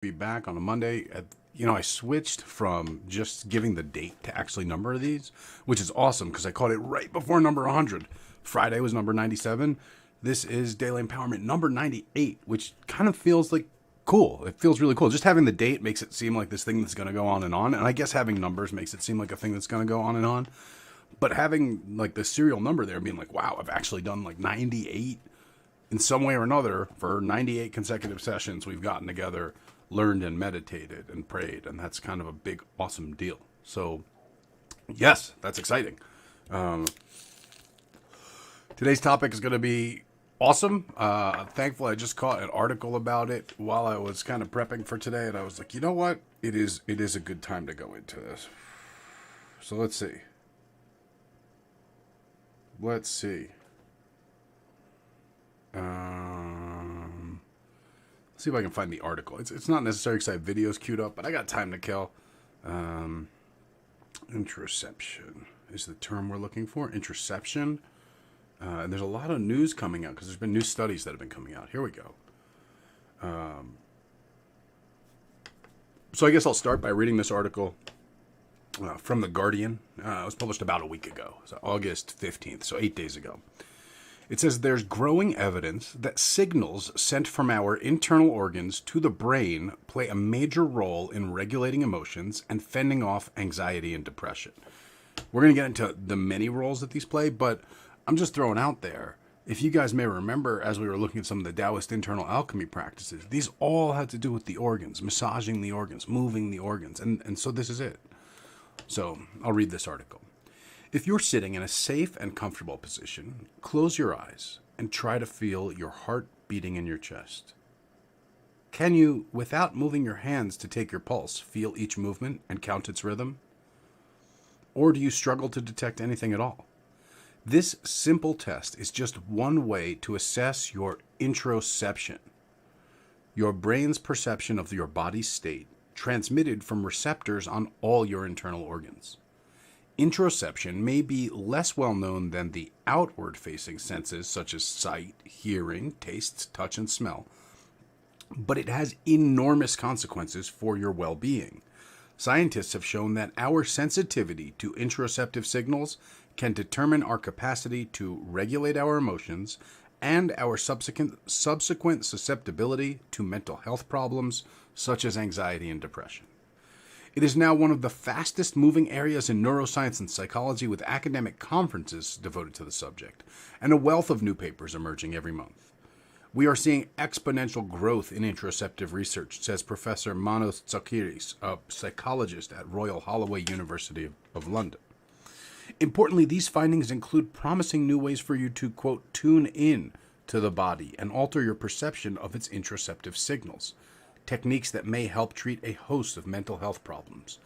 Be back on a Monday. I switched from just giving the date to actually number these, which is awesome because I caught it right before number 100. Friday was number 97. This is Daily Empowerment number 98, which kind of feels like cool. It feels really cool. Just having the date makes it seem like this thing that's going to go on. And I guess having numbers makes it seem like a thing that's going to go on and on. But having like the serial number there being like, wow, I've actually done like 98 in some way or another for 98 consecutive sessions. We've gotten together, learned and meditated and prayed, and that's kind of a big, awesome deal. So, yes, that's exciting. Today's topic is going to be awesome. Thankfully, I just caught an article about it while I was kind of prepping for today, and I was like, you know what? It is a good time to go into this. So let's see. See if I can find the article. It's not necessary because I have videos queued up, but I got time to kill. Introception is the term we're looking for. Introception. And there's a lot of news coming out because there's been new studies that have been coming out. Here we go. So I guess I'll start by reading this article from The Guardian. It was published about a week ago, so August 15th, so 8 days ago. It says there's growing evidence that signals sent from our internal organs to the brain play a major role in regulating emotions and fending off anxiety and depression. We're going to get into the many roles that these play, but I'm just throwing out there. If you guys may remember, as we were looking at some of the Taoist internal alchemy practices, these all had to do with the organs, massaging the organs, moving the organs, and so this is it. So I'll read this article. If you're sitting in a safe and comfortable position, close your eyes and try to feel your heart beating in your chest. Can you, without moving your hands to take your pulse, feel each movement and count its rhythm? Or do you struggle to detect anything at all? This simple test is just one way to assess your introception, your brain's perception of your body's state, transmitted from receptors on all your internal organs. Introception may be less well known than the outward-facing senses such as sight, hearing, taste, touch, and smell, but it has enormous consequences for your well-being. Scientists have shown that our sensitivity to interoceptive signals can determine our capacity to regulate our emotions and our subsequent susceptibility to mental health problems such as anxiety and depression. It is now one of the fastest moving areas in neuroscience and psychology, with academic conferences devoted to the subject and a wealth of new papers emerging every month. We are seeing exponential growth in interoceptive research, says Professor Manos Tsakiris, a psychologist at Royal Holloway University of London. Importantly, these findings include promising new ways for you to, quote, tune in to the body and alter your perception of its interoceptive signals. Techniques that may help treat a host of mental health problems.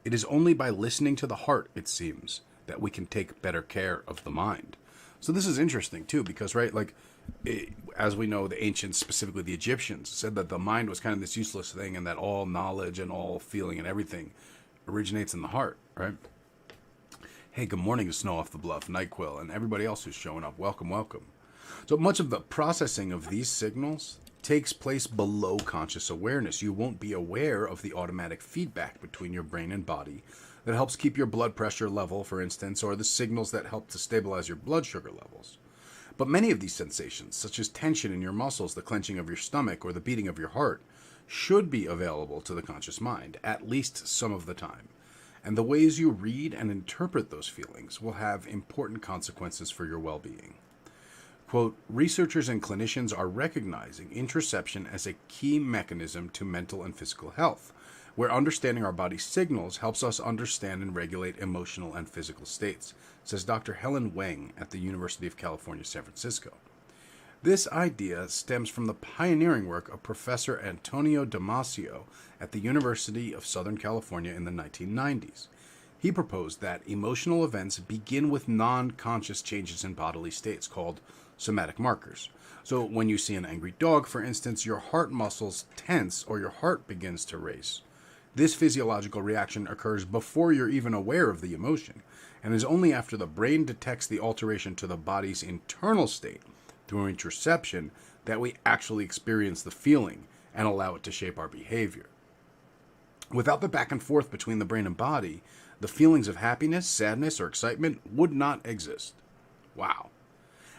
It is only by listening to the heart, it seems, that we can take better care of the mind. So this is interesting too, because as we know, the ancients, specifically the Egyptians, said that the mind was kind of this useless thing, and that all knowledge and all feeling and everything originates in the heart, right? Hey, good morning to Snow Off the Bluff, NyQuil, and everybody else who's showing up. Welcome, welcome. So much of the processing of these signals takes place below conscious awareness. You won't be aware of the automatic feedback between your brain and body that helps keep your blood pressure level, for instance, or the signals that help to stabilize your blood sugar levels. But many of these sensations, such as tension in your muscles, the clenching of your stomach, or the beating of your heart, should be available to the conscious mind, at least some of the time. And the ways you read and interpret those feelings will have important consequences for your well-being. Quote, researchers and clinicians are recognizing interoception as a key mechanism to mental and physical health, where understanding our body's signals helps us understand and regulate emotional and physical states, says Dr. Helen Wang at the University of California, San Francisco. This idea stems from the pioneering work of Professor Antonio Damasio at the University of Southern California in the 1990s. He proposed that emotional events begin with non-conscious changes in bodily states called somatic markers. So when you see an angry dog, for instance, your heart muscles tense or your heart begins to race. This physiological reaction occurs before you're even aware of the emotion, and is only after the brain detects the alteration to the body's internal state through interoception that we actually experience the feeling and allow it to shape our behavior. Without the back and forth between the brain and body, the feelings of happiness, sadness, or excitement would not exist. Wow.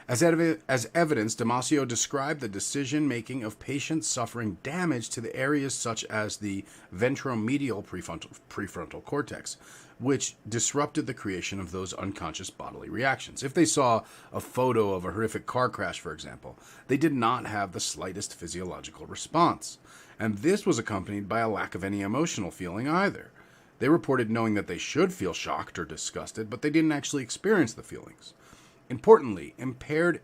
As evidence, Damasio described the decision-making of patients suffering damage to the areas such as the ventromedial prefrontal cortex, which disrupted the creation of those unconscious bodily reactions. If they saw a photo of a horrific car crash, for example, they did not have the slightest physiological response. And this was accompanied by a lack of any emotional feeling either. They reported knowing that they should feel shocked or disgusted, but they didn't actually experience the feelings. Importantly, the impaired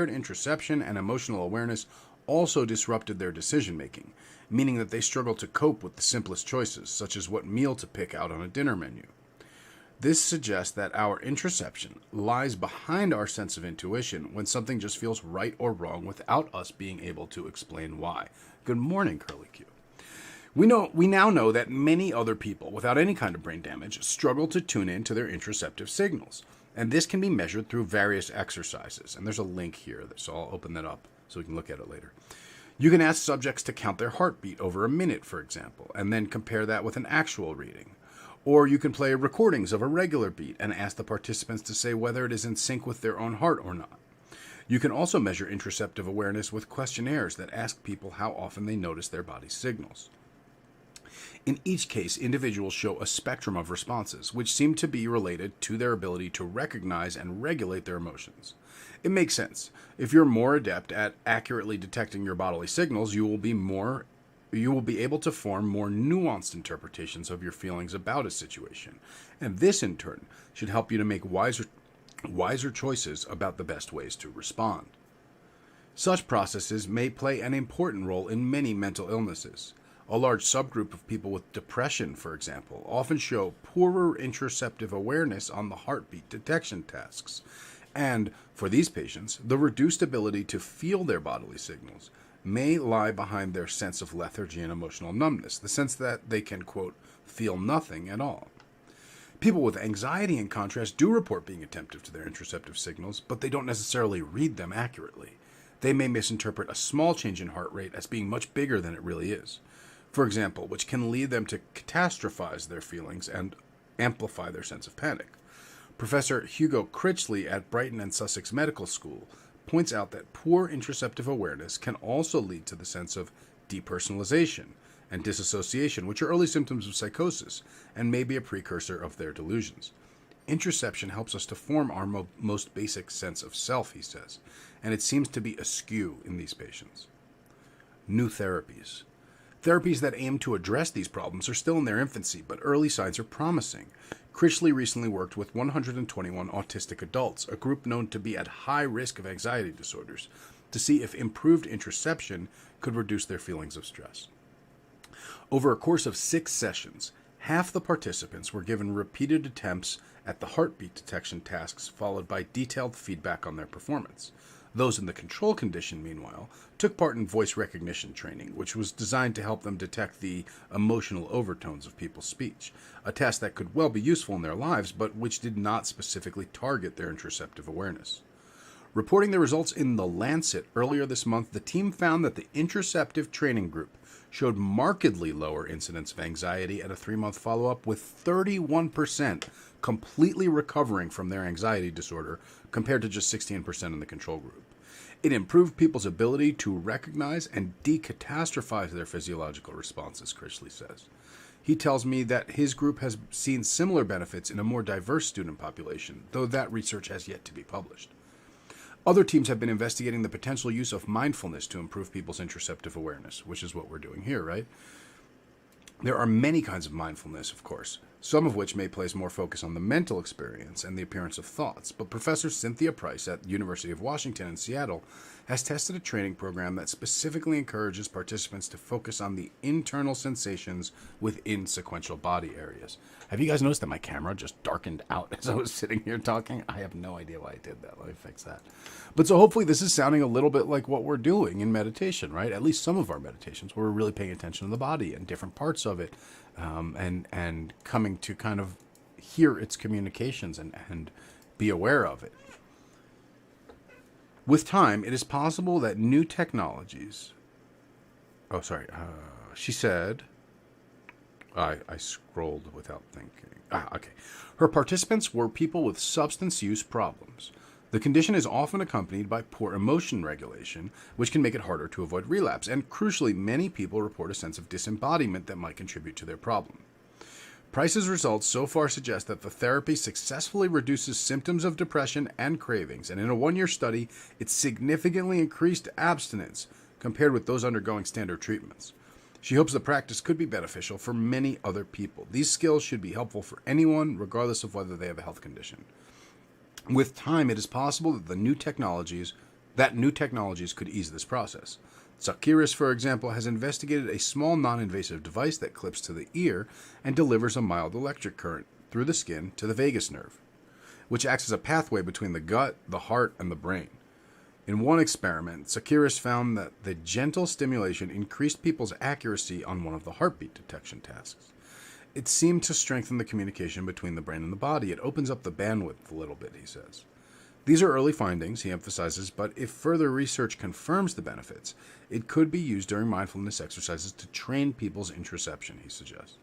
introception and emotional awareness also disrupted their decision-making, meaning that they struggled to cope with the simplest choices, such as what meal to pick out on a dinner menu. This suggests that our introception lies behind our sense of intuition when something just feels right or wrong without us being able to explain why. Good morning, Curly Q. We now know that many other people without any kind of brain damage struggle to tune in to their introceptive signals. And this can be measured through various exercises. And there's a link here, so I'll open that up so we can look at it later. You can ask subjects to count their heartbeat over a minute, for example, and then compare that with an actual reading. Or you can play recordings of a regular beat and ask the participants to say whether it is in sync with their own heart or not. You can also measure introceptive awareness with questionnaires that ask people how often they notice their body's signals. In each case, individuals show a spectrum of responses, which seem to be related to their ability to recognize and regulate their emotions. It makes sense. If you're more adept at accurately detecting your bodily signals, you will be able to form more nuanced interpretations of your feelings about a situation. And this, in turn, should help you to make wiser choices about the best ways to respond. Such processes may play an important role in many mental illnesses. A large subgroup of people with depression, for example, often show poorer introceptive awareness on the heartbeat detection tasks. And for these patients, the reduced ability to feel their bodily signals may lie behind their sense of lethargy and emotional numbness, the sense that they can, quote, feel nothing at all. People with anxiety, in contrast, do report being attentive to their introceptive signals, but they don't necessarily read them accurately. They may misinterpret a small change in heart rate as being much bigger than it really is, for example, which can lead them to catastrophize their feelings and amplify their sense of panic. Professor Hugo Critchley at Brighton and Sussex Medical School points out that poor introceptive awareness can also lead to the sense of depersonalization and disassociation, which are early symptoms of psychosis and may be a precursor of their delusions. Introception helps us to form our most basic sense of self, he says, and it seems to be askew in these patients. New therapies. Therapies that aim to address these problems are still in their infancy, but early signs are promising. Critchley recently worked with 121 autistic adults, a group known to be at high risk of anxiety disorders, to see if improved introception could reduce their feelings of stress. Over a course of 6 sessions, half the participants were given repeated attempts at the heartbeat detection tasks, followed by detailed feedback on their performance. Those in the control condition, meanwhile, took part in voice recognition training, which was designed to help them detect the emotional overtones of people's speech, a test that could well be useful in their lives, but which did not specifically target their introceptive awareness. Reporting the results in The Lancet earlier this month, the team found that the introceptive training group showed markedly lower incidence of anxiety at a 3-month follow-up, with 31% completely recovering from their anxiety disorder compared to just 16% in the control group. It improved people's ability to recognize and decatastrophize their physiological responses, Critchley says. He tells me that his group has seen similar benefits in a more diverse student population, though that research has yet to be published. Other teams have been investigating the potential use of mindfulness to improve people's introceptive awareness, which is what we're doing here, right? There are many kinds of mindfulness, of course, some of which may place more focus on the mental experience and the appearance of thoughts, but Professor Cynthia Price at the University of Washington in Seattle has tested a training program that specifically encourages participants to focus on the internal sensations within sequential body areas. Have you guys noticed that my camera just darkened out as I was sitting here talking? I have no idea why I did that. Let me fix that. But so hopefully this is sounding a little bit like what we're doing in meditation, right? At least some of our meditations, where we're really paying attention to the body and different parts of it, and coming to kind of hear its communications and be aware of it. With time, it is possible that new technologies Oh, sorry. She said, I scrolled without thinking. Okay. Her participants were people with substance use problems. The condition is often accompanied by poor emotion regulation, which can make it harder to avoid relapse. And crucially, many people report a sense of disembodiment that might contribute to their problem. Price's results so far suggest that the therapy successfully reduces symptoms of depression and cravings, and in a 1-year study, it significantly increased abstinence compared with those undergoing standard treatments. She hopes the practice could be beneficial for many other people. These skills should be helpful for anyone, regardless of whether they have a health condition. With time, it is possible that new technologies could ease this process. Sakiris, for example, has investigated a small non-invasive device that clips to the ear and delivers a mild electric current through the skin to the vagus nerve, which acts as a pathway between the gut, the heart, and the brain. In one experiment, Sakiris found that the gentle stimulation increased people's accuracy on one of the heartbeat detection tasks. It seemed to strengthen the communication between the brain and the body. It opens up the bandwidth a little bit, he says. These are early findings, he emphasizes, but if further research confirms the benefits, it could be used during mindfulness exercises to train people's introception, he suggests.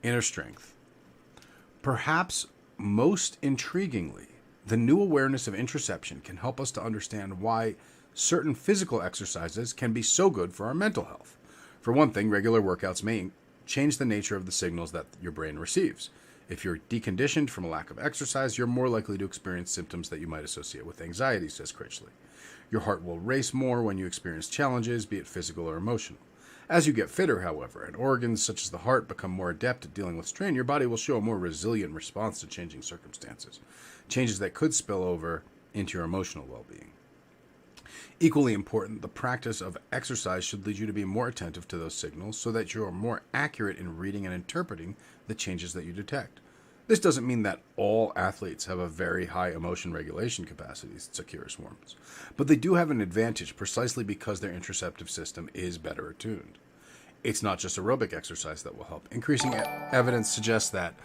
Inner strength. Perhaps most intriguingly, the new awareness of introception can help us to understand why certain physical exercises can be so good for our mental health. For one thing, regular workouts may change the nature of the signals that your brain receives. If you're deconditioned from a lack of exercise, you're more likely to experience symptoms that you might associate with anxiety, says Critchley. Your heart will race more when you experience challenges, be it physical or emotional. As you get fitter, however, and organs such as the heart become more adept at dealing with strain, your body will show a more resilient response to changing circumstances, changes that could spill over into your emotional well-being. Equally important, the practice of exercise should lead you to be more attentive to those signals so that you're more accurate in reading and interpreting the changes that you detect. This doesn't mean that all athletes have a very high emotion regulation capacity, Sakiris warns, but they do have an advantage precisely because their interoceptive system is better attuned. It's not just aerobic exercise that will help. Increasing evidence suggests that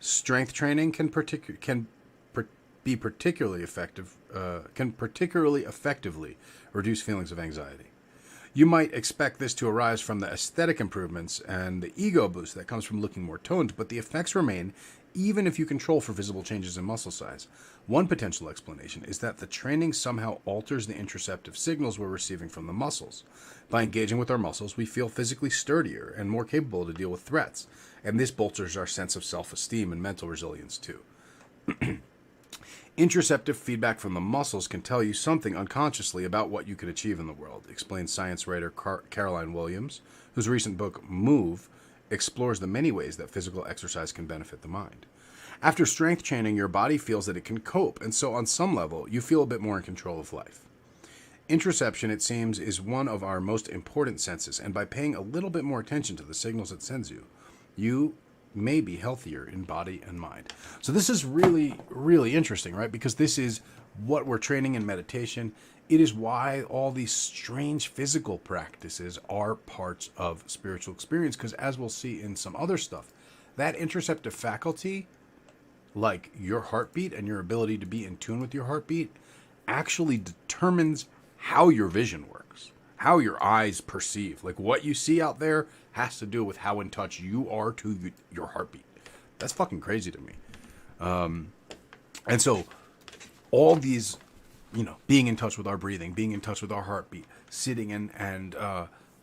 strength training can particularly effectively reduce feelings of anxiety. You might expect this to arise from the aesthetic improvements and the ego boost that comes from looking more toned, but the effects remain even if you control for visible changes in muscle size. One potential explanation is that the training somehow alters the interoceptive signals we're receiving from the muscles. By engaging with our muscles, we feel physically sturdier and more capable to deal with threats, and this bolsters our sense of self-esteem and mental resilience too. Interoceptive feedback from the muscles can tell you something unconsciously about what you could achieve in the world, explains science writer Caroline Williams, whose recent book, Move, explores the many ways that physical exercise can benefit the mind. After strength training, your body feels that it can cope, and so on some level, you feel a bit more in control of life. Interoception, it seems, is one of our most important senses, and by paying a little bit more attention to the signals it sends you, you may be healthier in body and mind. So this is really, really interesting, right? Because this is what we're training in meditation. It is why all these strange physical practices are parts of spiritual experience, because as we'll see in some other stuff, that interoceptive faculty, like your heartbeat and your ability to be in tune with your heartbeat, actually determines how your vision works, how your eyes perceive. Like what you see out there has to do with how in touch you are to your heartbeat. That's fucking crazy to me. And so all these, being in touch with our breathing, being in touch with our heartbeat, sitting and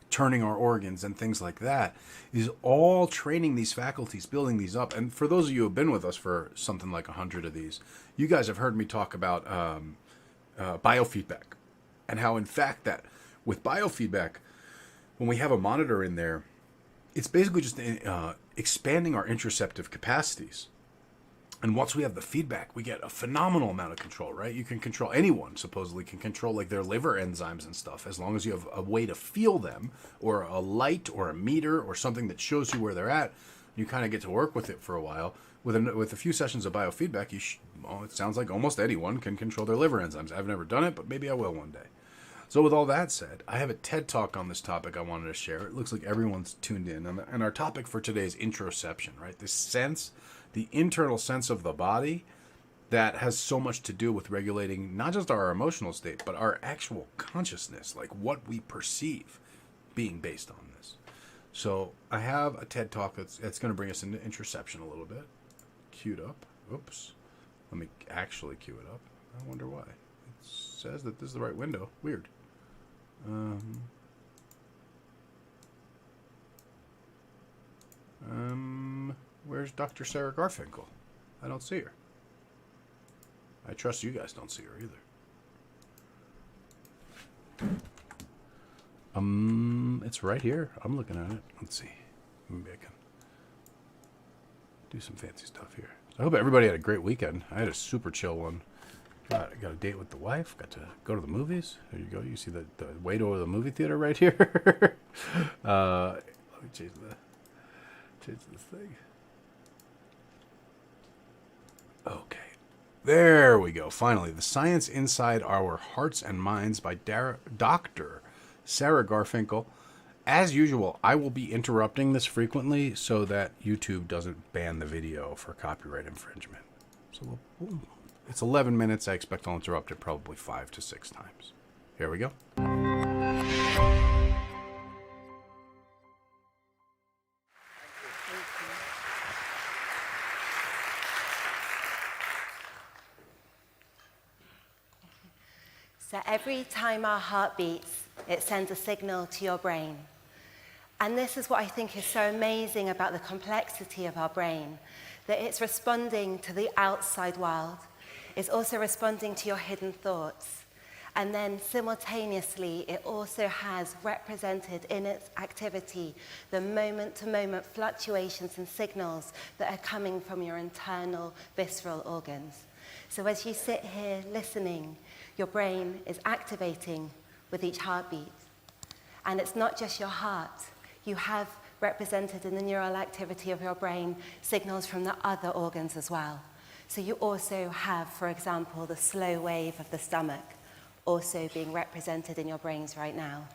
turning our organs and things like that is all training these faculties, building these up. And for those of you who have been with us for something like 100 of these, you guys have heard me talk about biofeedback and how, in fact, that with biofeedback, when we have a monitor in there, it's basically just expanding our interoceptive capacities. And once we have the feedback, we get a phenomenal amount of control, right? You can control, anyone supposedly can control like their liver enzymes and stuff, as long as you have a way to feel them, or a light or a meter or something that shows you where they're at. You kind of get to work with it for a while. With a few sessions of biofeedback, it sounds like almost anyone can control their liver enzymes. I've never done it, but maybe I will one day. So with all that said, I have a TED Talk on this topic I wanted to share. It looks like everyone's tuned in. And our topic for today is introception, right? This sense, the internal sense of the body that has so much to do with regulating not just our emotional state, but our actual consciousness, like what we perceive. being based on this. So I have a TED Talk that's going to bring us into Introception a little bit. Queued up. Oops. Let me actually queue it up. I wonder why. It says that this is the right window. Weird. Where's Dr. Sarah Garfinkel? I don't see her. I trust you guys don't see her either. It's right here. I'm looking at it. Let's see. Maybe I can do some fancy stuff here. I hope everybody had a great weekend. I had a super chill one. Got a date with the wife. Got to go to the movies. There you go. You see the way to the movie theater right here. Let me change this thing. Okay. There we go. Finally, The Science Inside Our Hearts and Minds by Dr. Sarah Garfinkel. As usual, I will be interrupting this frequently so that YouTube doesn't ban the video for copyright infringement. So it's 11 minutes. I expect I'll interrupt it probably 5 to 6 times. Here we go. So every time our heart beats, it sends a signal to your brain. And this is what I think is so amazing about the complexity of our brain, that it's responding to the outside world. It's also responding to your hidden thoughts. And then simultaneously, it also has represented in its activity the moment-to-moment fluctuations and signals that are coming from your internal visceral organs. So as you sit here listening, your brain is activating with each heartbeat. And it's not just your heart. You have represented in the neural activity of your brain signals from the other organs as well. So you also have, for example, the slow wave of the stomach also being represented in your brains right now.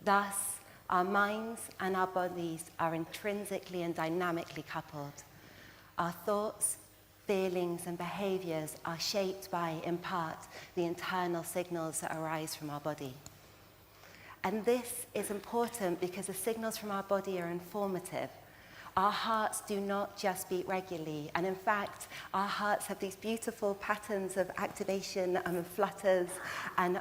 Thus, our minds and our bodies are intrinsically and dynamically coupled. Our thoughts, feelings, and behaviors are shaped by, in part, the internal signals that arise from our body. And this is important because the signals from our body are informative. Our hearts do not just beat regularly, and in fact, our hearts have these beautiful patterns of activation and flutters and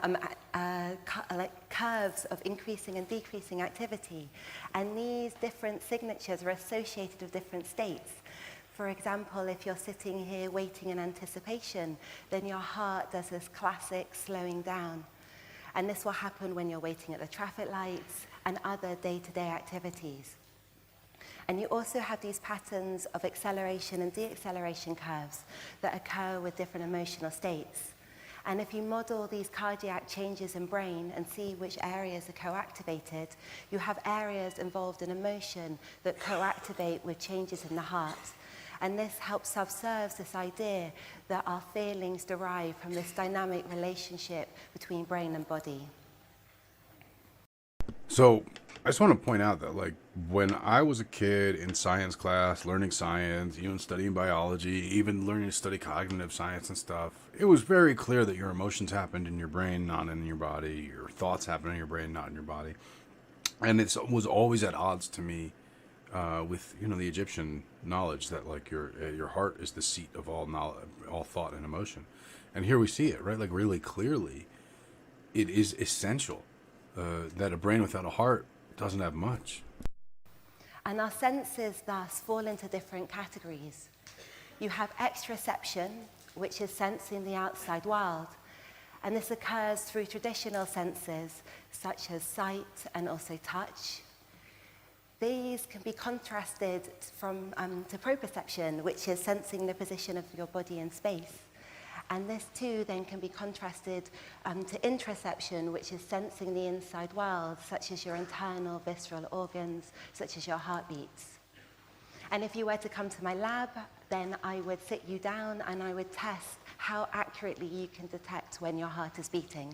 like curves of increasing and decreasing activity. And these different signatures are associated with different states. For example, if you're sitting here waiting in anticipation, then your heart does this classic slowing down. And this will happen when you're waiting at the traffic lights and other day-to-day activities. And you also have these patterns of acceleration and deacceleration curves that occur with different emotional states. And if you model these cardiac changes in brain and see which areas are co-activated, you have areas involved in emotion that co-activate with changes in the heart. And this helps subserve this idea that our feelings derive from this dynamic relationship between brain and body. So I just want to point out that, like, when I was a kid in science class, learning science, even studying biology, even learning to study cognitive science and stuff, it was very clear that your emotions happened in your brain, not in your body. Your thoughts happened in your brain, not in your body. And it was always at odds to me with, you know, the Egyptian knowledge that, like, your heart is the seat of all knowledge, all thought and emotion. And here we see it, right? Like, really clearly, it is essential that a brain without a heart doesn't have much. And our senses thus fall into different categories. You have extroception, which is sensing the outside world. And this occurs through traditional senses, such as sight and also touch. These can be contrasted to proprioception, which is sensing the position of your body in space. And this too then can be contrasted to introception, which is sensing the inside world, such as your internal visceral organs, such as your heartbeats. And if you were to come to my lab, then I would sit you down and I would test how accurately you can detect when your heart is beating.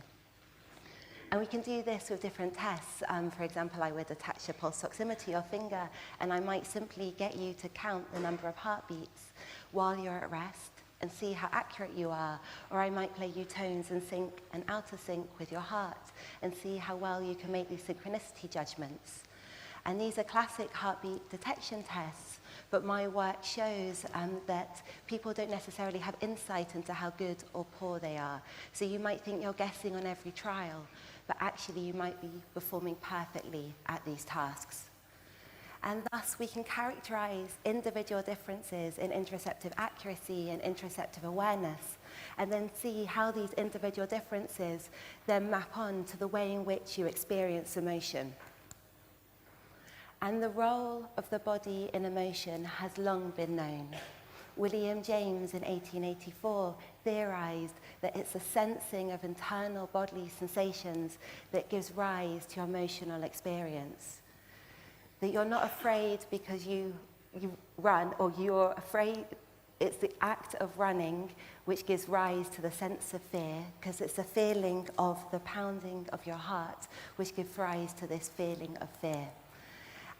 And we can do this with different tests. For example, I would attach a pulse oximeter to your finger, and I might simply get you to count the number of heartbeats while you're at rest and see how accurate you are, or I might play you tones in sync and out of sync with your heart and see how well you can make these synchronicity judgments. And these are classic heartbeat detection tests, but my work shows that people don't necessarily have insight into how good or poor they are. So you might think you're guessing on every trial, but actually you might be performing perfectly at these tasks. And thus we can characterize individual differences in interoceptive accuracy and interoceptive awareness, and then see how these individual differences then map on to the way in which you experience emotion. And the role of the body in emotion has long been known. William James in 1884 theorized that it's a sensing of internal bodily sensations that gives rise to your emotional experience. That you're not afraid because you run, or you're afraid, it's the act of running which gives rise to the sense of fear, because it's the feeling of the pounding of your heart which gives rise to this feeling of fear.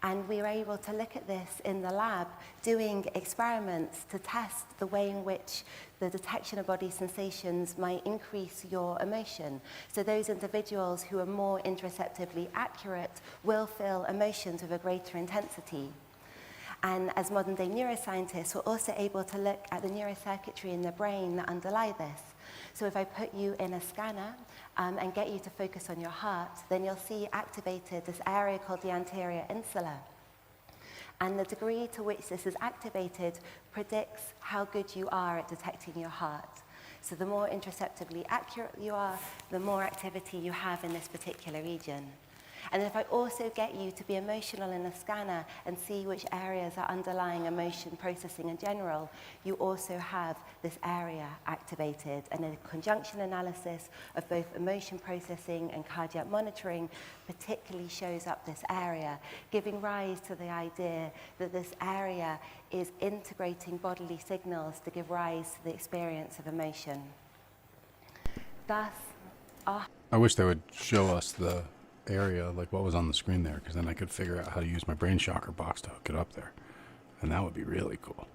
And we were able to look at this in the lab, doing experiments to test the way in which the detection of body sensations might increase your emotion. So those individuals who are more interoceptively accurate will feel emotions with a greater intensity. And as modern-day neuroscientists, we're also able to look at the neurocircuitry in the brain that underlie this. So if I put you in a scanner and get you to focus on your heart, then you'll see activated this area called the anterior insula. And the degree to which this is activated predicts how good you are at detecting your heart. So the more interoceptively accurate you are, the more activity you have in this particular region. And if I also get you to be emotional in a scanner and see which areas are underlying emotion processing in general, you also have this area activated. And a conjunction analysis of both emotion processing and cardiac monitoring particularly shows up this area, giving rise to the idea that this area is integrating bodily signals to give rise to the experience of emotion. Thus, I wish they would show us the area, like what was on the screen there, because then I could figure out how to use my brain shocker box to hook it up there, and that would be really cool.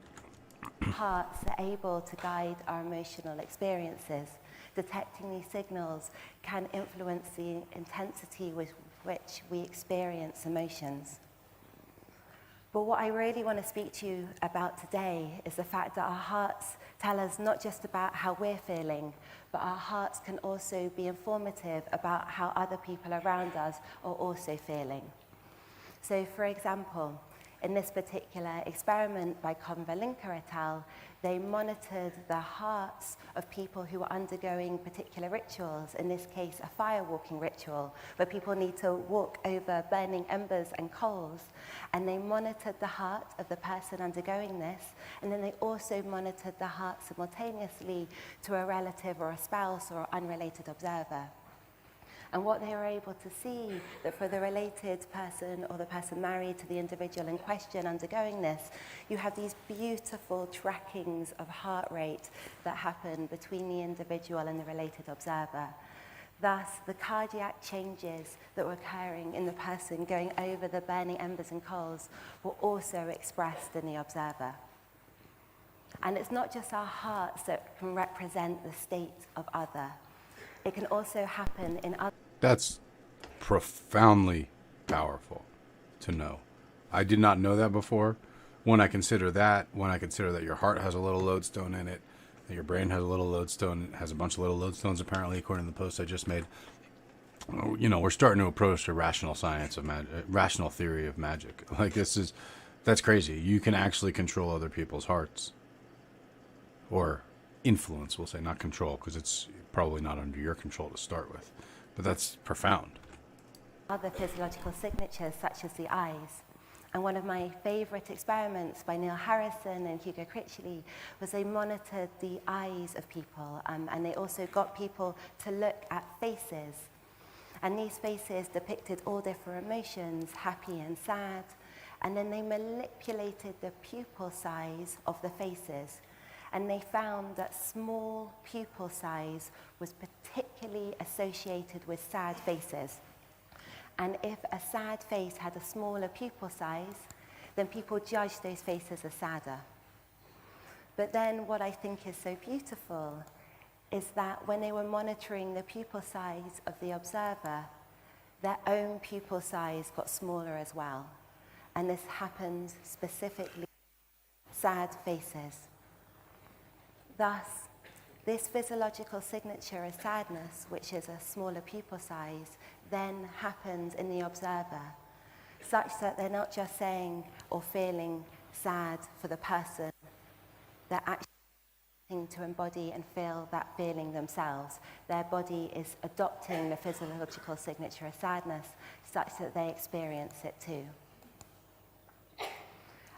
Hearts are able to guide our emotional experiences. Detecting these signals can influence the intensity with which we experience emotions. But what I really want to speak to you about today is the fact that our hearts tell us not just about how we're feeling, but our hearts can also be informative about how other people around us are also feeling. So, for example, in this particular experiment by Convalinka et al., they monitored the hearts of people who were undergoing particular rituals, in this case a fire walking ritual, where people need to walk over burning embers and coals. And they monitored the heart of the person undergoing this, and then they also monitored the heart simultaneously to a relative or a spouse or unrelated observer. And what they were able to see, that for the related person or the person married to the individual in question undergoing this, you have these beautiful trackings of heart rate that happen between the individual and the related observer. Thus, the cardiac changes that were occurring in the person going over the burning embers and coals were also expressed in the observer. And it's not just our hearts that can represent the state of other. It can also happen in other. That's profoundly powerful to know. I did not know that before. When I consider that your heart has a little lodestone in it, that your brain has a little lodestone, it has a bunch of little lodestones apparently, according to the post I just made. You know, we're starting to approach the rational science of rational theory of magic. Like that's crazy. You can actually control other people's hearts, or influence, we'll say, not control, because it's probably not under your control to start with. But that's profound. Other physiological signatures, such as the eyes. And one of my favorite experiments by Neil Harrison and Hugo Critchley was they monitored the eyes of people, and they also got people to look at faces. And these faces depicted all different emotions, happy and sad, and then they manipulated the pupil size of the faces. And they found that small pupil size was particularly associated with sad faces. And if a sad face had a smaller pupil size, then people judged those faces as sadder. But then what I think is so beautiful is that when they were monitoring the pupil size of the observer, their own pupil size got smaller as well. And this happens specifically in sad faces. Thus, this physiological signature of sadness, which is a smaller pupil size, then happens in the observer, such that they're not just saying or feeling sad for the person, they're actually to embody and feel that feeling themselves. Their body is adopting the physiological signature of sadness such that they experience it too.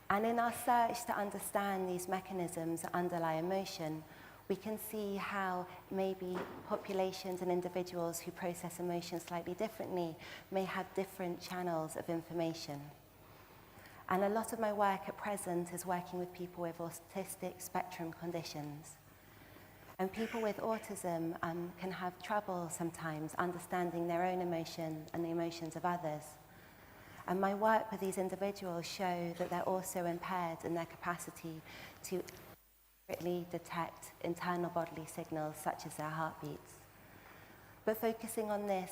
And in our search to understand these mechanisms that underlie emotion, we can see how maybe populations and individuals who process emotion slightly differently may have different channels of information. And a lot of my work at present is working with people with autistic spectrum conditions. And people with autism can have trouble sometimes understanding their own emotion and the emotions of others. And my work with these individuals show that they're also impaired in their capacity to accurately detect internal bodily signals such as their heartbeats. But focusing on this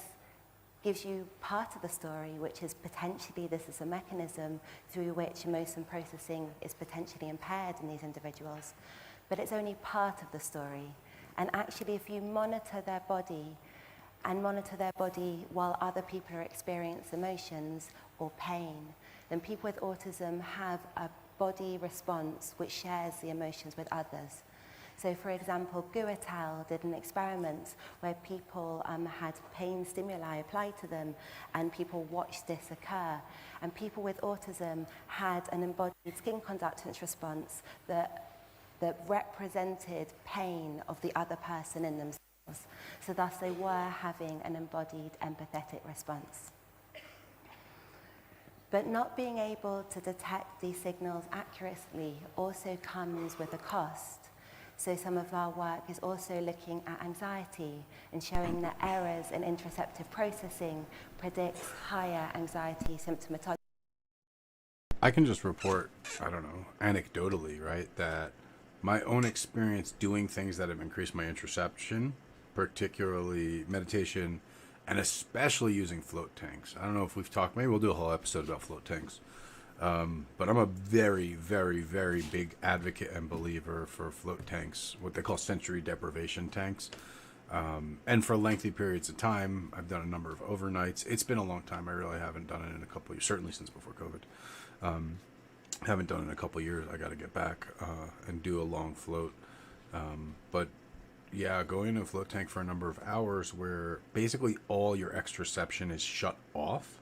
gives you part of the story, which is potentially this is a mechanism through which emotion processing is potentially impaired in these individuals. But it's only part of the story. And actually, if you monitor their body and monitor their body while other people are experiencing emotions or pain, then people with autism have a body response which shares the emotions with others. So, for example, Gu et al. Did an experiment where people had pain stimuli applied to them and people watched this occur. And people with autism had an embodied skin conductance response that represented pain of the other person in themselves. So thus they were having an embodied empathetic response. But not being able to detect these signals accurately also comes with a cost. So some of our work is also looking at anxiety and showing that errors in interoceptive processing predicts higher anxiety symptomatology. I can just report, I don't know, anecdotally, right, that my own experience doing things that have increased my interoception, particularly meditation, and especially using float tanks. I don't know if we've talked, maybe we'll do a whole episode about float tanks. But I'm a very, very, very big advocate and believer for float tanks, what they call sensory deprivation tanks. And for lengthy periods of time, I've done a number of overnights. It's been a long time. I really haven't done it in a couple of years, certainly since before COVID. Haven't done it in a couple of years. I got to get back and do a long float. But yeah, going in a float tank for a number of hours where basically all your extraception is shut off,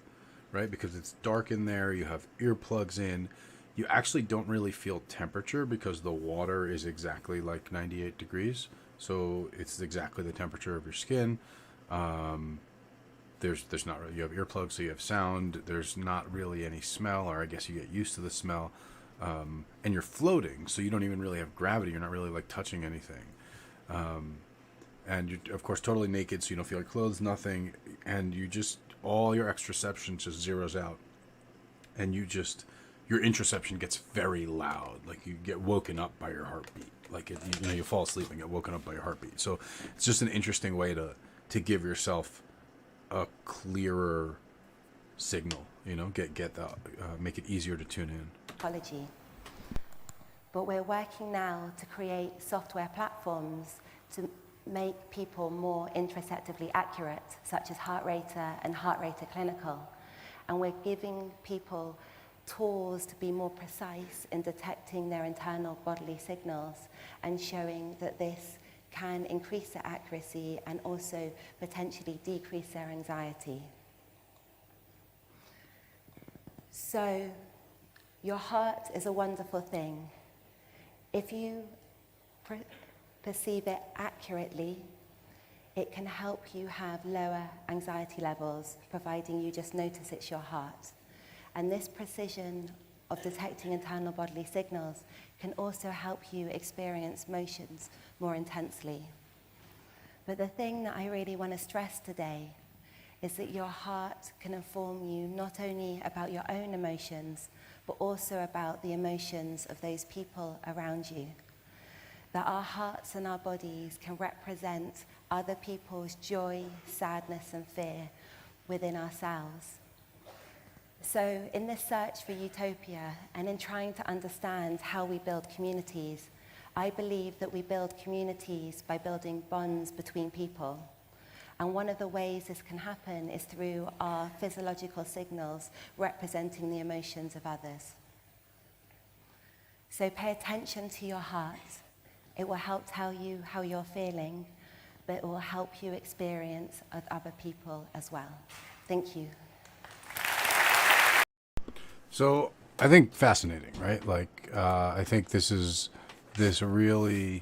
right? Because it's dark in there, you have earplugs in, you actually don't really feel temperature because the water is exactly like 98 degrees. So it's exactly the temperature of your skin. There's not really, you have earplugs, so you have sound. There's not really any smell, or I guess you get used to the smell. And you're floating, so you don't even really have gravity. You're not really like touching anything. And you're, of course, totally naked, so you don't feel like clothes, nothing. And you just, all your extraception just zeroes out. And you just, your interoception gets very loud. Like you get woken up by your heartbeat. Like, you fall asleep and get woken up by your heartbeat. So it's just an interesting way to give yourself a clearer signal, get the, make it easier to tune in. Apology. But we're working now to create software platforms to make people more interoceptively accurate, such as HeartRater and HeartRater Clinical. And we're giving people tools to be more precise in detecting their internal bodily signals and showing that this can increase their accuracy and also potentially decrease their anxiety. So, your heart is a wonderful thing. If you perceive it accurately, it can help you have lower anxiety levels, providing you just notice it's your heart. And this precision of detecting internal bodily signals can also help you experience motions more intensely. But the thing that I really want to stress today is that your heart can inform you not only about your own emotions, but also about the emotions of those people around you. that our hearts and our bodies can represent other people's joy, sadness, and fear within ourselves. So in this search for utopia and in trying to understand how we build communities, I believe that we build communities by building bonds between people. And one of the ways this can happen is through our physiological signals representing the emotions of others. So pay attention to your heart. It will help tell you how you're feeling, but it will help you experience other people as well. Thank you. So I think fascinating, right? Like, I think this really,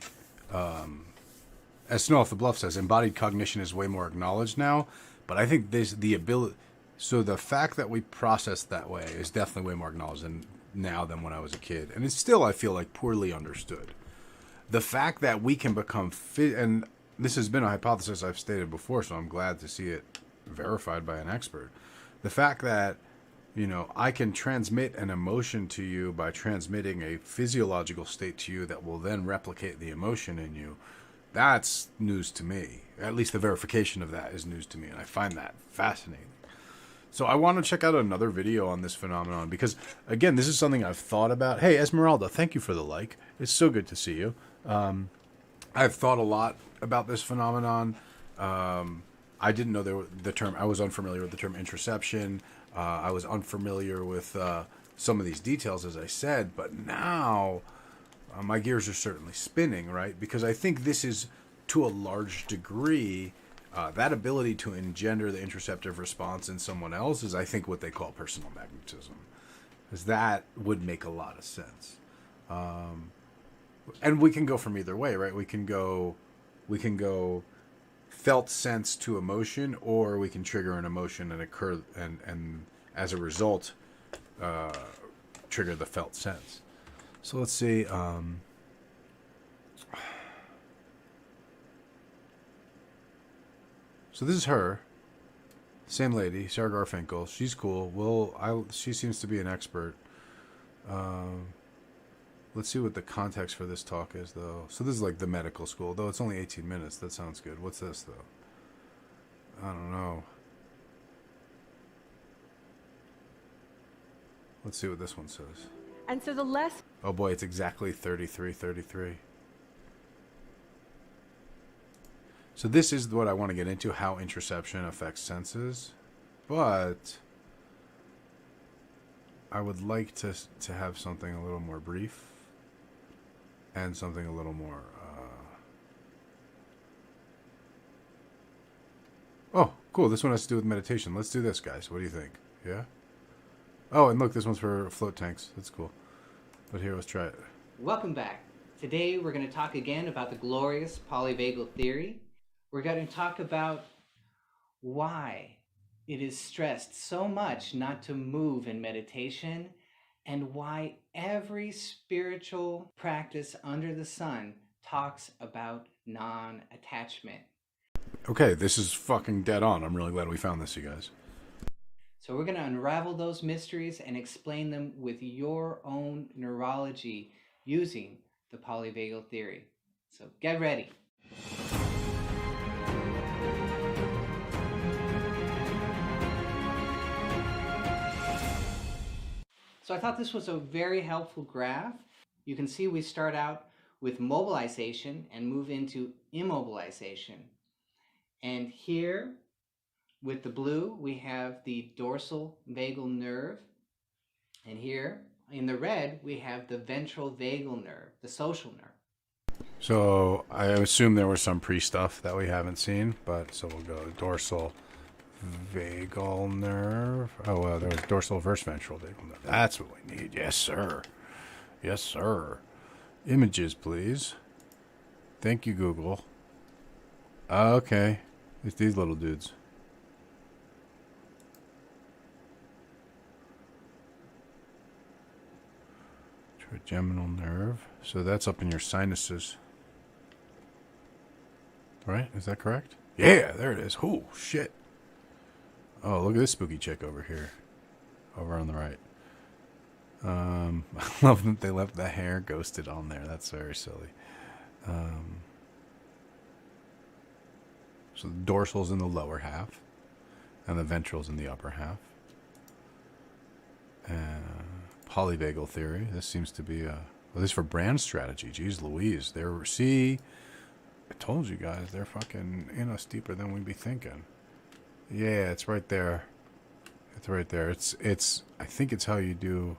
as Snow Off the Bluff says, embodied cognition is way more acknowledged now. But I think the ability, so the fact that we process that way is definitely way more acknowledged now than when I was a kid. And it's still, I feel like, poorly understood. The fact that we can become fit, and this has been a hypothesis I've stated before, so I'm glad to see it verified by an expert. The fact that, I can transmit an emotion to you by transmitting a physiological state to you that will then replicate the emotion in you, that's news to me. At least the verification of that is news to me, and I find that fascinating. So I want to check out another video on this phenomenon because, again, this is something I've thought about. Hey, Esmeralda, thank you for the like. It's so good to see you. I've thought a lot about this phenomenon. I didn't know the term. I was unfamiliar with the term introception. I was unfamiliar with some of these details, as I said. But now my gears are certainly spinning, right? Because I think this is, to a large degree, that ability to engender the interoceptive response in someone else is, I think, what they call personal magnetism. Because that would make a lot of sense. And we can go from either way, right? We can go felt sense to emotion, or we can trigger an emotion and occur, and as a result, trigger the felt sense. So let's see. So this is her, same lady, Sarah Garfinkel. She's cool. She seems to be an expert. Let's see what the context for this talk is, though. So this is like the medical school, though it's only 18 minutes. That sounds good. What's this, though? I don't know. Let's see what this one says. And so the less... Oh boy, it's exactly 33:33. So this is what I want to get into, how introception affects senses. But I would like to have something a little more brief and something a little more... Oh, cool. This one has to do with meditation. Let's do this, guys. What do you think? Yeah? Oh, and look, this one's for float tanks. That's cool. But here, let's try it. Welcome back. Today we're going to talk again about the glorious polyvagal theory. We're going to talk about why it is stressed so much not to move in meditation, and why every spiritual practice under the sun talks about non-attachment. Okay, this is fucking dead on. I'm really glad we found this, you guys. So we're going to unravel those mysteries and explain them with your own neurology using the polyvagal theory. So get ready. So I thought this was a very helpful graph. You can see we start out with mobilization and move into immobilization. And here, with the blue, we have the dorsal vagal nerve. And here, in the red, we have the ventral vagal nerve, the social nerve. So I assume there was some pre-stuff that we haven't seen, but so we'll go dorsal vagal nerve. Oh, well, there was dorsal versus ventral vagal nerve. That's what we need. Yes, sir. Yes, sir. Images, please. Thank you, Google. Okay. It's these little dudes. Trigeminal nerve. So that's up in your sinuses. Right? Is that correct? Yeah, there it is. Oh, shit. Oh, look at this spooky chick over here. Over on the right. I love that they left the hair ghosted on there. That's very silly. So the dorsal's in the lower half, and the ventral's in the upper half. Polyvagal theory. This seems to be at least for brand strategy. Jeez Louise. I told you guys, they're fucking in us deeper than we'd be thinking. Yeah, it's right there. It's right there. I think it's how you do,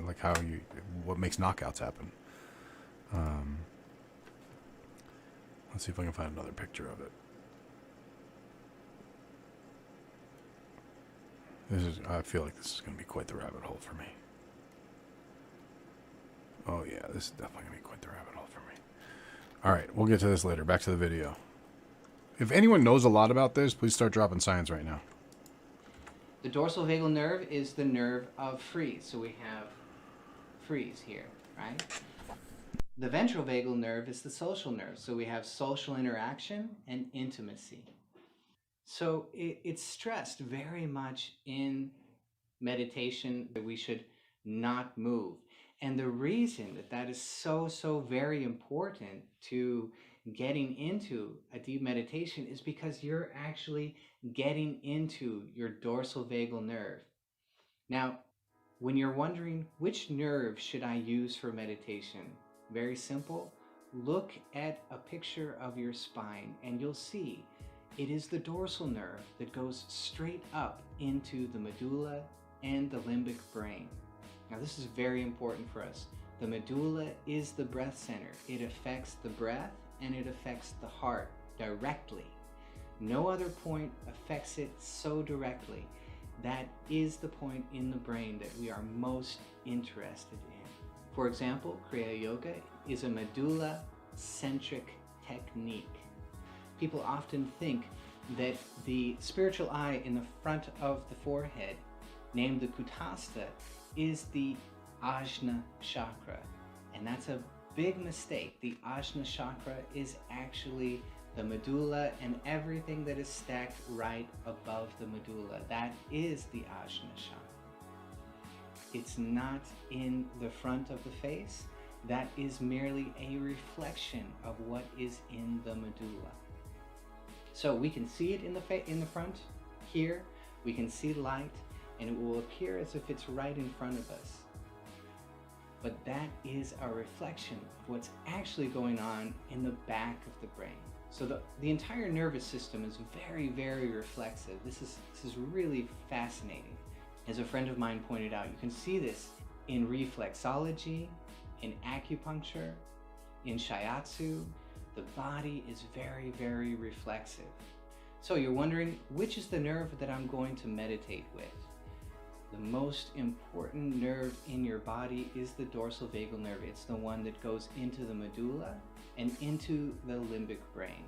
like what makes knockouts happen. Let's see if I can find another picture of it. I feel like this is going to be quite the rabbit hole for me. Oh yeah, this is definitely going to be quite the rabbit hole for me. All right, we'll get to this later. Back to the video. If anyone knows a lot about this, please start dropping science right now. The dorsal vagal nerve is the nerve of freeze. So we have freeze here, right? The ventral vagal nerve is the social nerve. So we have social interaction and intimacy. So it's stressed very much in meditation that we should not move. And the reason that is so very important to getting into a deep meditation is because you're actually getting into your dorsal vagal nerve. Now, when you're wondering which nerve should I use for meditation, very simple. Look at a picture of your spine and you'll see it is the dorsal nerve that goes straight up into the medulla and the limbic brain. Now this is very important for us. The medulla is the breath center. It affects the breath and it affects the heart directly. No other point affects it so directly. That is the point in the brain that we are most interested in. For example, Kriya Yoga is a medulla-centric technique. People often think that the spiritual eye in the front of the forehead, named the Kutastha, is the Ajna chakra. And that's a big mistake. The Ajna chakra is actually the medulla and everything that is stacked right above the medulla. That is the Ajna chakra. It's not in the front of the face. That is merely a reflection of what is in the medulla. So we can see it in the front here. We can see light, and it will appear as if it's right in front of us. But that is a reflection of what's actually going on in the back of the brain. So the entire nervous system is very reflexive. This is really fascinating. As a friend of mine pointed out, you can see this in reflexology, in acupuncture, in shiatsu. The body is very reflexive. So you're wondering, which is the nerve that I'm going to meditate with? The most important nerve in your body is the dorsal vagal nerve. It's the one that goes into the medulla and into the limbic brain.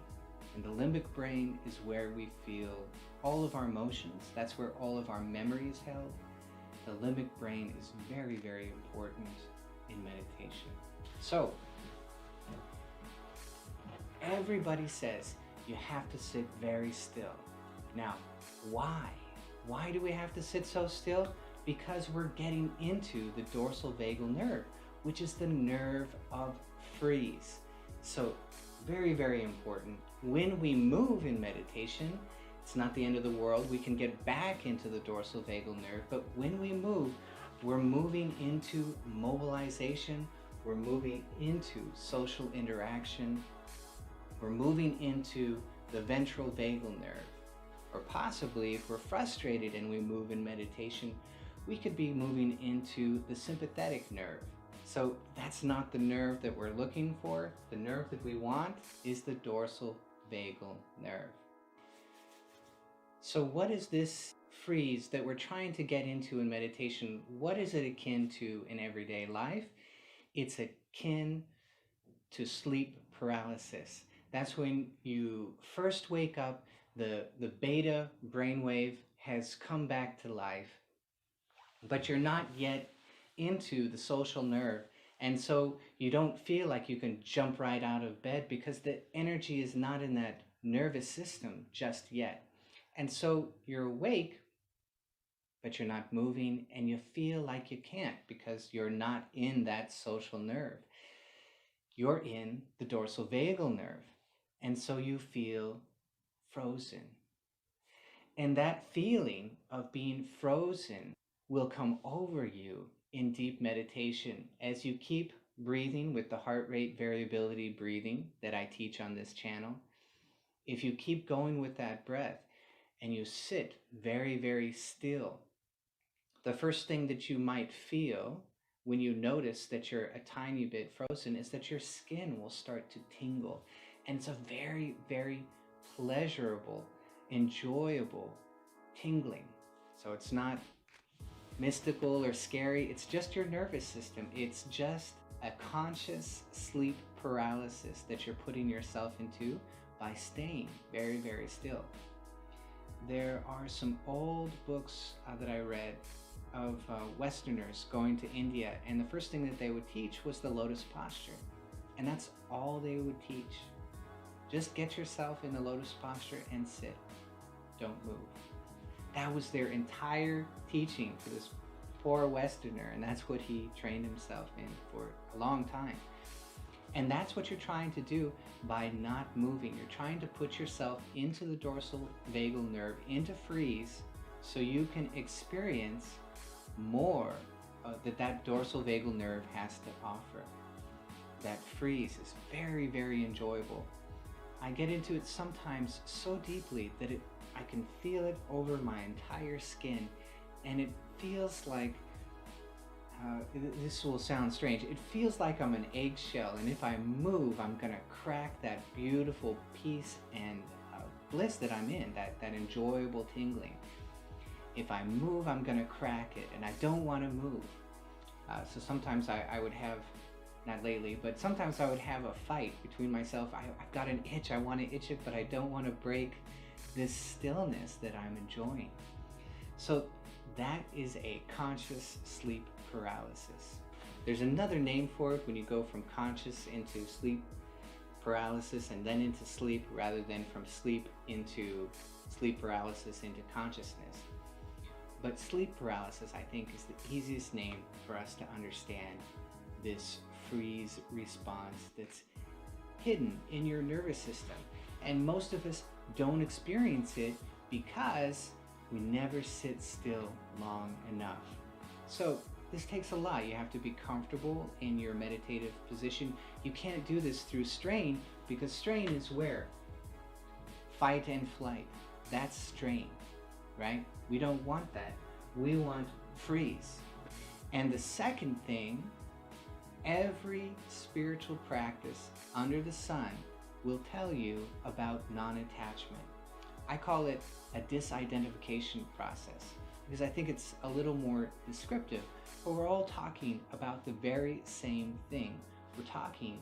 And the limbic brain is where we feel all of our emotions. That's where all of our memory is held. The limbic brain is very important in meditation. So, everybody says you have to sit very still. Now, why? Why do we have to sit so still? Because we're getting into the dorsal vagal nerve, which is the nerve of freeze. So very important. When we move in meditation, it's not the end of the world. We can get back into the dorsal vagal nerve, but when we move, we're moving into mobilization, we're moving into social interaction, we're moving into the ventral vagal nerve. Or possibly, if we're frustrated and we move in meditation, we could be moving into the sympathetic nerve. So that's not the nerve that we're looking for. The nerve that we want is the dorsal vagal nerve. So what is this freeze that we're trying to get into in meditation? What is it akin to in everyday life? It's akin to sleep paralysis. That's when you first wake up, the beta brainwave has come back to life, but you're not yet into the social nerve. And so you don't feel like you can jump right out of bed because the energy is not in that nervous system just yet. And so you're awake, but you're not moving, and you feel like you can't because you're not in that social nerve. you're in the dorsal vagal nerve. And so you feel frozen. And that feeling of being frozen will come over you in deep meditation as you keep breathing with the heart rate variability breathing that I teach on this channel. If you keep going with that breath and you sit very, very still, the first thing that you might feel when you notice that you're a tiny bit frozen is that your skin will start to tingle. And it's a very, very pleasurable, enjoyable tingling. So it's not mystical or scary. It's just your nervous system. It's just a conscious sleep paralysis that you're putting yourself into by staying very, very still. There are some old books that I read of Westerners going to India, and the first thing that they would teach was the lotus posture. And that's all they would teach. Just get yourself in the lotus posture and sit. Don't move. That was their entire teaching for this poor Westerner, and that's what he trained himself in for a long time. And that's what you're trying to do by not moving. You're trying to put yourself into the dorsal vagal nerve, into freeze, so you can experience more that dorsal vagal nerve has to offer. That freeze is very, very enjoyable. I get into it sometimes so deeply that I can feel it over my entire skin, and it feels like, this will sound strange, it feels like I'm an eggshell, and if I move, I'm gonna crack that beautiful peace and bliss that I'm in, that enjoyable tingling. If I move, I'm gonna crack it, and I don't want to move. So sometimes I would have, not lately, but sometimes I would have a fight between myself. I've got an itch, I want to itch it, but I don't want to break this stillness that I'm enjoying. So that is a conscious sleep paralysis. There's another name for it when you go from conscious into sleep paralysis and then into sleep, rather than from sleep into sleep paralysis into consciousness. But sleep paralysis, I think, is the easiest name for us to understand this freeze response that's hidden in your nervous system. And most of us don't experience it because we never sit still long enough. So this takes a lot. You have to be comfortable in your meditative position. You can't do this through strain, because strain is where? Fight and flight. That's strain, right? We don't want that. We want freeze. And the second thing, every spiritual practice under the sun will tell you about non-attachment. I call it a disidentification process because I think it's a little more descriptive, but we're all talking about the very same thing. We're talking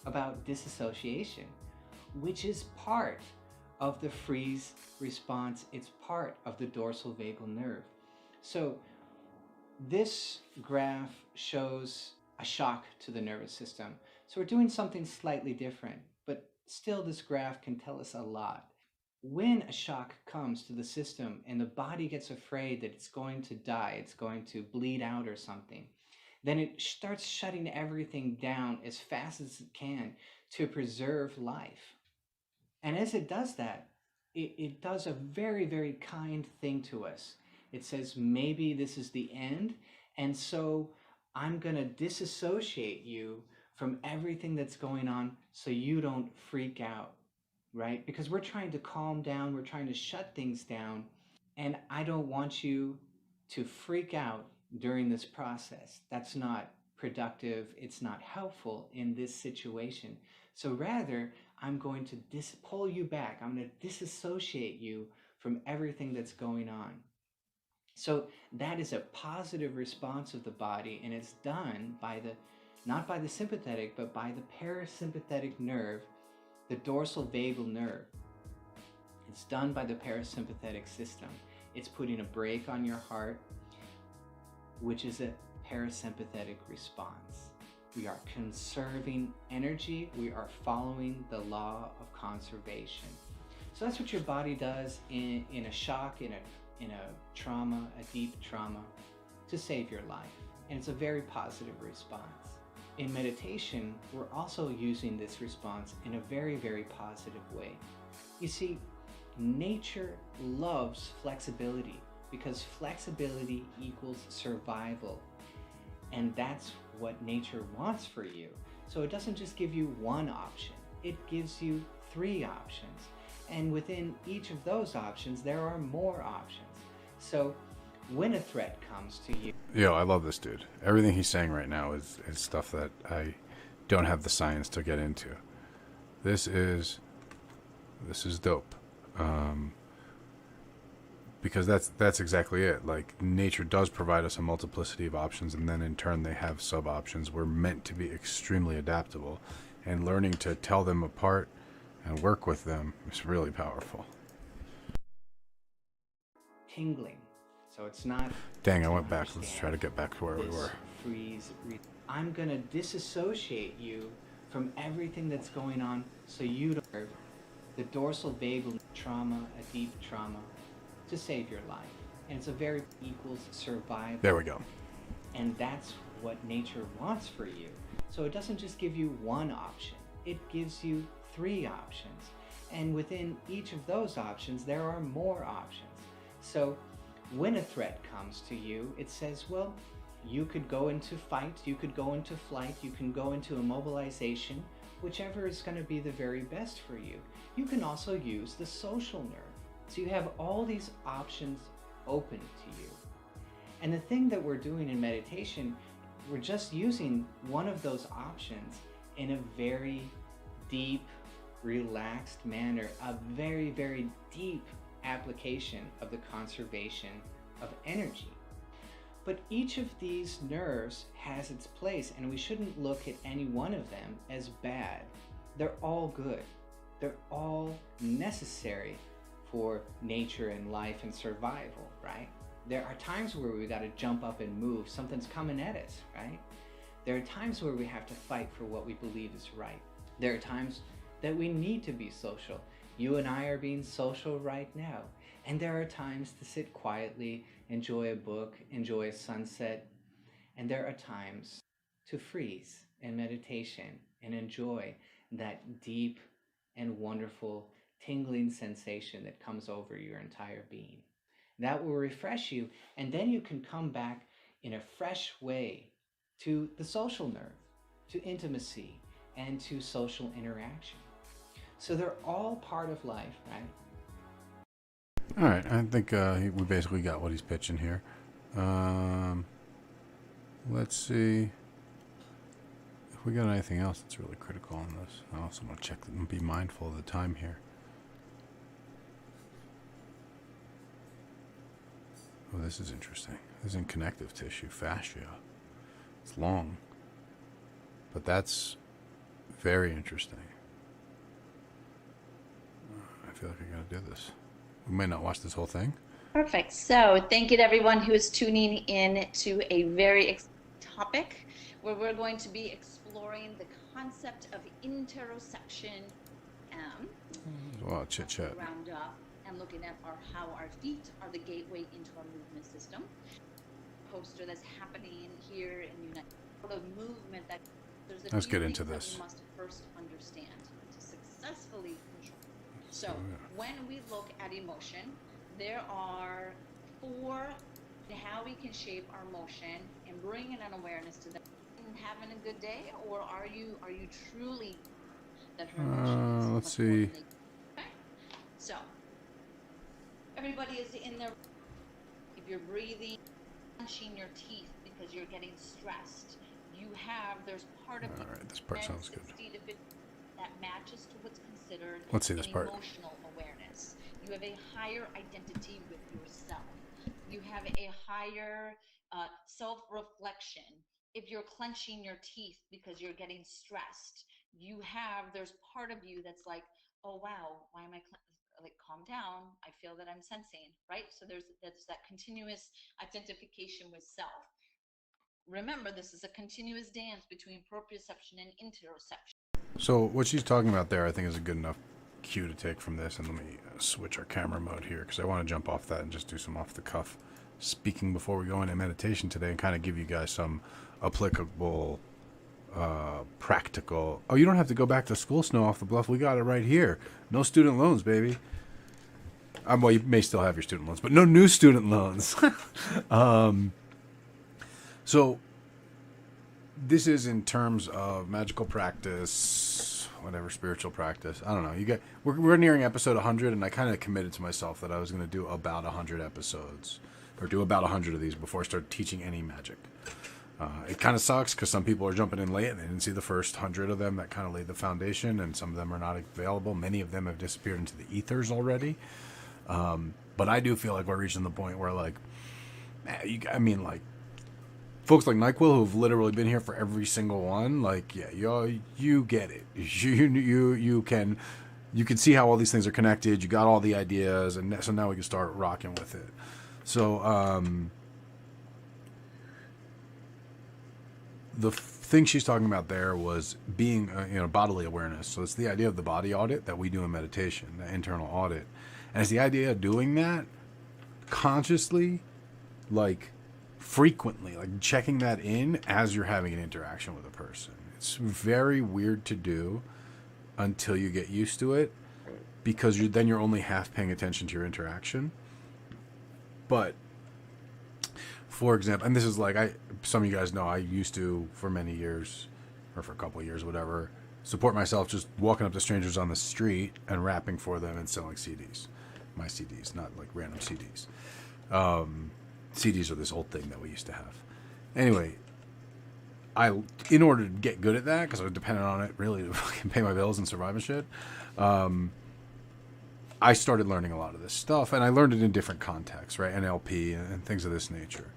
about disassociation, which is part of the freeze response. It's part of the dorsal vagal nerve. So this graph shows a shock to the nervous system. So we're doing something slightly different, but still this graph can tell us a lot. When a shock comes to the system and the body gets afraid that it's going to die, it's going to bleed out or something, then it starts shutting everything down as fast as it can to preserve life. And as it does that, it does a very, very kind thing to us. It says, maybe this is the end, and so I'm going to disassociate you from everything that's going on so you don't freak out, right? Because we're trying to calm down, we're trying to shut things down, and I don't want you to freak out during this process. That's not productive, it's not helpful in this situation. So rather, I'm going to pull you back. I'm going to disassociate you from everything that's going on. So that is a positive response of the body, and it's done by not by the sympathetic, but by the parasympathetic nerve, the dorsal vagal nerve. It's done by the parasympathetic system. It's putting a brake on your heart, which is a parasympathetic response. We are conserving energy. We are following the law of conservation. So that's what your body does in a shock, in a trauma, a deep trauma, to save your life. And it's a very positive response. in meditation, we're also using this response in a very, very positive way. You see, nature loves flexibility because flexibility equals survival. And that's what nature wants for you. So it doesn't just give you one option, it gives you 3 options. And within each of those options, there are more options. So when a threat comes to you... Yo, I love this dude. Everything he's saying right now is stuff that I don't have the science to get into. This is dope. Because that's exactly it. Like, nature does provide us a multiplicity of options, and then in turn they have sub-options. We're meant to be extremely adaptable, and learning to tell them apart and work with them is really powerful. Tingling. So it's not... Dang, I went back. Let's try to get back to where we were. Freeze. I'm going to disassociate you from everything that's going on so you don't... The dorsal vagal trauma, a deep trauma, to save your life. And it's a very equals survival. There we go. And that's what nature wants for you. So it doesn't just give you one option, it gives you 3 options. And within each of those options, there are more options. So when a threat comes to you, it says, well, you could go into fight, you could go into flight, you can go into immobilization, whichever is going to be the very best for you. You can also use the social nerve. So you have all these options open to you. And the thing that we're doing in meditation, we're just using one of those options in a very deep, relaxed manner, a very, very deep application of the conservation of energy. But each of these nerves has its place, and we shouldn't look at any one of them as bad. They're all good. They're all necessary for nature and life and survival, right? There are times where we got to jump up and move. Something's coming at us, right? There are times where we have to fight for what we believe is right. There are times that we need to be social. You and I are being social right now. And there are times to sit quietly, enjoy a book, enjoy a sunset. And there are times to freeze in meditation and enjoy that deep and wonderful tingling sensation that comes over your entire being. That will refresh you, and then you can come back in a fresh way to the social nerve, to intimacy, and to social interaction. So they're all part of life, right? All right, I think we basically got what he's pitching here. Let's see if we got anything else that's really critical on this. I also want to check and be mindful of the time here. Oh, this is interesting. This is in connective tissue, fascia. It's long, but that's very interesting. I feel like I gotta do this. We may not watch this whole thing. Perfect. So thank you to everyone who is tuning in to a very exciting topic where we're going to be exploring the concept of interoception. Wow, chit chat. Round up and looking at how our feet are the gateway into our movement system. Poster that's happening here in the United States, sort of movement that there's a Let's few get into things this. that we must first understand to successfully control. So when we look at emotion, there are 4 how we can shape our emotion and bringing an awareness to that. Having a good day, or are you truly that her emotion is let's much more see. than they- Okay. So everybody is in there. If you're breathing, clenching your teeth because you're getting stressed, there's part of All right, this part sounds good. that matches to what's considered Let's see this an part. emotional awareness. You have a higher identity with yourself. You have a higher self-reflection. If you're clenching your teeth because you're getting stressed, there's part of you that's like, oh wow, why am I like, calm down, I feel that I'm sensing, right? So that's that continuous identification with self. Remember, this is a continuous dance between proprioception and interoception. So what she's talking about there, I think, is a good enough cue to take from this. And let me switch our camera mode here because I want to jump off that and just do some off-the-cuff speaking before we go into meditation today and kind of give you guys some applicable practical. Oh, you don't have to go back to school, Snow Off the Bluff. We got it right here. No student loans, baby. Well, you may still have your student loans, but no new student loans. So this is in terms of magical practice, whatever, spiritual practice. I don't know. We're nearing episode 100, and I kind of committed to myself that I was going to do about 100 episodes, or do about 100 of these before I start teaching any magic. It kind of sucks because some people are jumping in late and they didn't see the first 100 of them that kind of laid the foundation, and some of them are not available. Many of them have disappeared into the ethers already. But I do feel like we're reaching the point where, like, folks like NyQuil who've literally been here for every single one, like, yeah, you get it. You can see how all these things are connected. You got all the ideas, and so now we can start rocking with it. So, the thing she's talking about there was being, bodily awareness. So it's the idea of the body audit that we do in meditation, the internal audit. And it's the idea of doing that consciously, like frequently, like checking that in as you're having an interaction with a person. It's very weird to do until you get used to it, because you're only half paying attention to your interaction. But for example, and this is like, some of you guys know, I used to, for many years, or for a couple of years, whatever, support myself just walking up to strangers on the street and rapping for them and selling CDs. My CDs, not like random CDs. CDs are this old thing that we used to have. Anyway, in order to get good at that, because I was dependent on it really to fucking pay my bills and survive and shit, I started learning a lot of this stuff, and I learned it in different contexts, right? NLP and things of this nature.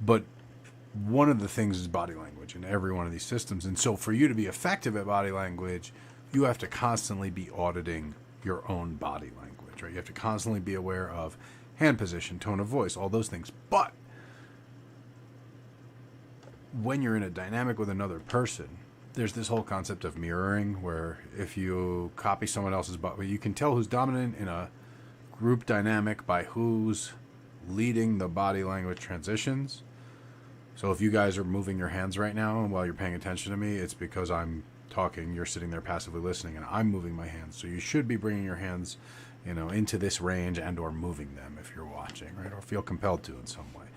But one of the things is body language in every one of these systems. And so for you to be effective at body language, you have to constantly be auditing your own body language, right? You have to constantly be aware of hand position, tone of voice, all those things. But when you're in a dynamic with another person, there's this whole concept of mirroring, where if you copy someone else's body, you can tell who's dominant in a group dynamic by who's leading the body language transitions. So if you guys are moving your hands right now while you're paying attention to me, it's because I'm talking, you're sitting there passively listening, and I'm moving my hands. So you should be bringing your hands, into this range and or moving them if you're watching, right? Or feel compelled to in some way.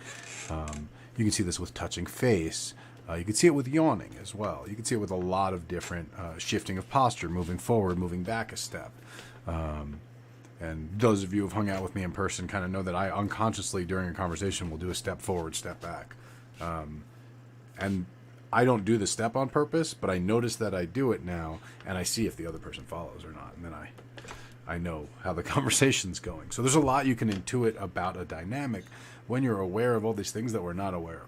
You can see this with touching face. You can see it with yawning as well. You can see it with a lot of different shifting of posture, moving forward, moving back a step. And those of you who've hung out with me in person kind of know that I unconsciously during a conversation will do a step forward, step back. And I don't do the step on purpose, but I notice that I do it now, and I see if the other person follows or not. And then I know how the conversation's going. So there's a lot you can intuit about a dynamic when you're aware of all these things that we're not aware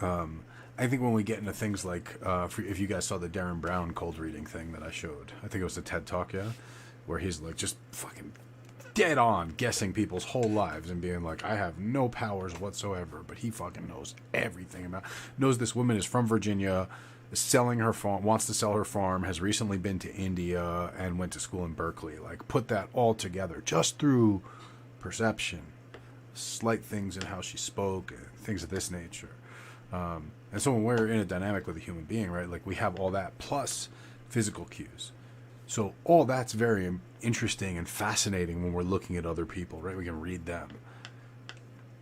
of. I think when we get into things like, if you guys saw the Darren Brown cold reading thing that I showed, I think it was the TED Talk, yeah? Where he's like just fucking dead on guessing people's whole lives and being like, I have no powers whatsoever, but he fucking knows everything knows this woman is from Virginia, is selling her farm, wants to sell her farm, has recently been to India and went to school in Berkeley. Like, put that all together just through perception, slight things in how she spoke, things of this nature. And so when we're in a dynamic with a human being, right, like we have all that plus physical cues. So all that's very interesting and fascinating when we're looking at other people, right? We can read them.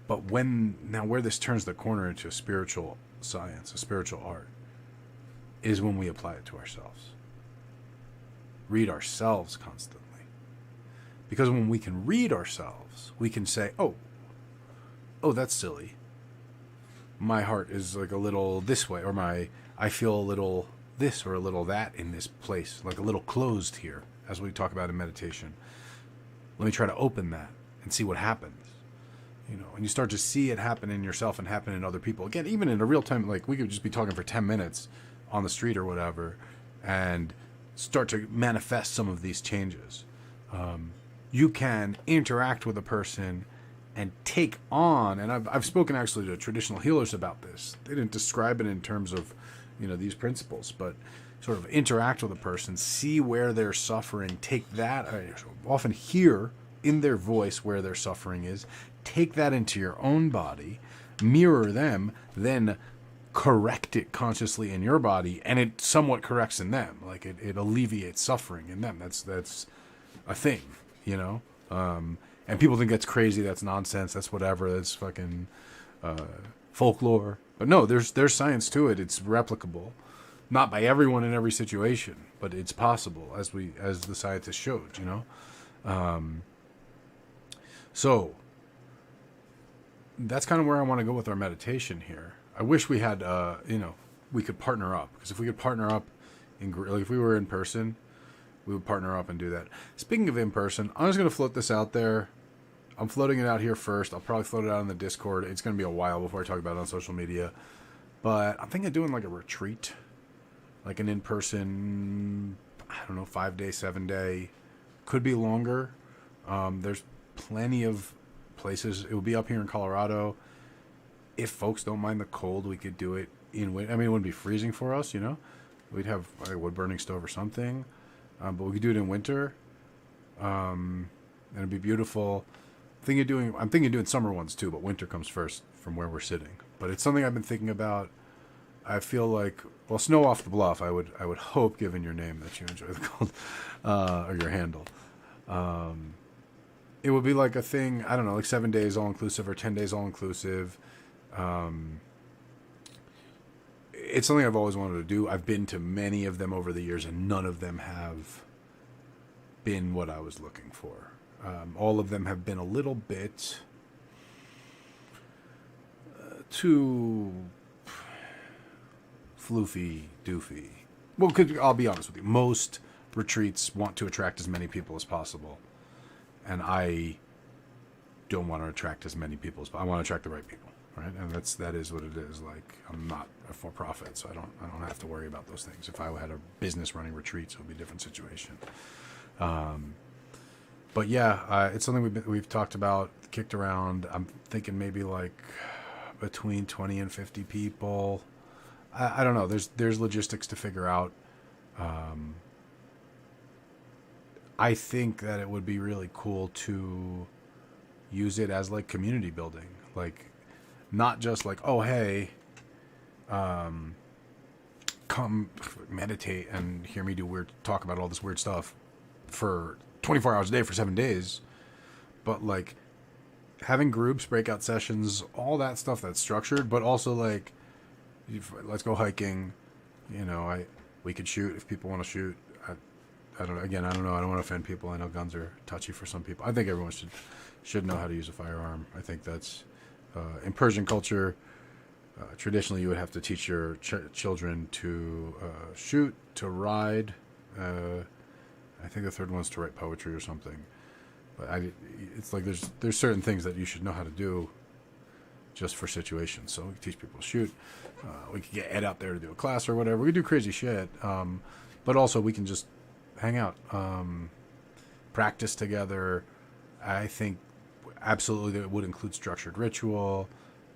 But where this turns the corner into a spiritual science, a spiritual art, is when we apply it to ourselves. Read ourselves constantly. Because when we can read ourselves, we can say, oh, that's silly. My heart is like a little this way, or I feel a little this or a little that in this place, like a little closed here, as we talk about in meditation. Let me try to open that and see what happens. And you start to see it happen in yourself and happen in other people. Again, even in a real time, like we could just be talking for 10 minutes on the street or whatever, and start to manifest some of these changes. You can interact with a person and take on, and I've spoken actually to traditional healers about this. They didn't describe it in terms of, these principles, but sort of interact with a person, see where they're suffering, take that, often hear in their voice where their suffering is, take that into your own body, mirror them, then correct it consciously in your body, and it somewhat corrects in them. Like it alleviates suffering in them. That's a thing, you know. And people think that's crazy. That's nonsense. That's whatever. That's fucking folklore. But no, there's science to it. It's replicable, not by everyone in every situation, but it's possible, as the scientists showed. You know. So that's kind of where I want to go with our meditation here. I wish we had, we could partner up, because if we could partner up, like if we were in person, we would partner up and do that. Speaking of in person, I'm just going to float this out there. I'm floating it out here first. I'll probably float it out in the Discord. It's going to be a while before I talk about it on social media. But I'm thinking of doing like a retreat, like an in-person, I don't know, 5-day, 7-day. Could be longer. There's plenty of places. It would be up here in Colorado. If folks don't mind the cold, we could do it in winter. I mean, it wouldn't be freezing for us, you know. We'd have like a wood-burning stove or something. But we could do it in winter. And it'd be beautiful. I'm thinking of doing summer ones too, but winter comes first from where we're sitting. But it's something I've been thinking about. I feel like, well, Snow Off the Bluff, I would hope, given your name, that you enjoy the cold, or your handle. It would be like a thing, I don't know, like 7 days all-inclusive or 10 days all-inclusive. It's something I've always wanted to do. I've been to many of them over the years, and none of them have been what I was looking for. All of them have been a little bit too floofy, doofy. Well, I'll be honest with you. Most retreats want to attract as many people as possible. And I don't want to attract as many people as possible. I want to attract the right people, right? And that is what it is. Like, I'm not a for-profit, so I don't have to worry about those things. If I had a business running retreats, it would be a different situation. But yeah, it's something we've talked about, kicked around. I'm thinking maybe like between 20 and 50 people. I don't know. There's logistics to figure out. I think that it would be really cool to use it as like community building, like not just like, oh, hey, come meditate and hear me talk about all this weird stuff for 24 hours a day for 7 days, but like having groups, breakout sessions, all that stuff that's structured, but also like, let's go hiking. You know, we could shoot if people want to shoot. I don't know. Again, I don't know. I don't want to offend people. I know guns are touchy for some people. I think everyone should know how to use a firearm. I think that's in Persian culture. Traditionally, you would have to teach your children to shoot, to ride. I think the third one's to write poetry or something. But it's like there's certain things that you should know how to do just for situations. So we can teach people to shoot. We could get Ed out there to do a class or whatever. We could do crazy shit. But also we can just hang out, practice together. I think absolutely it would include structured ritual.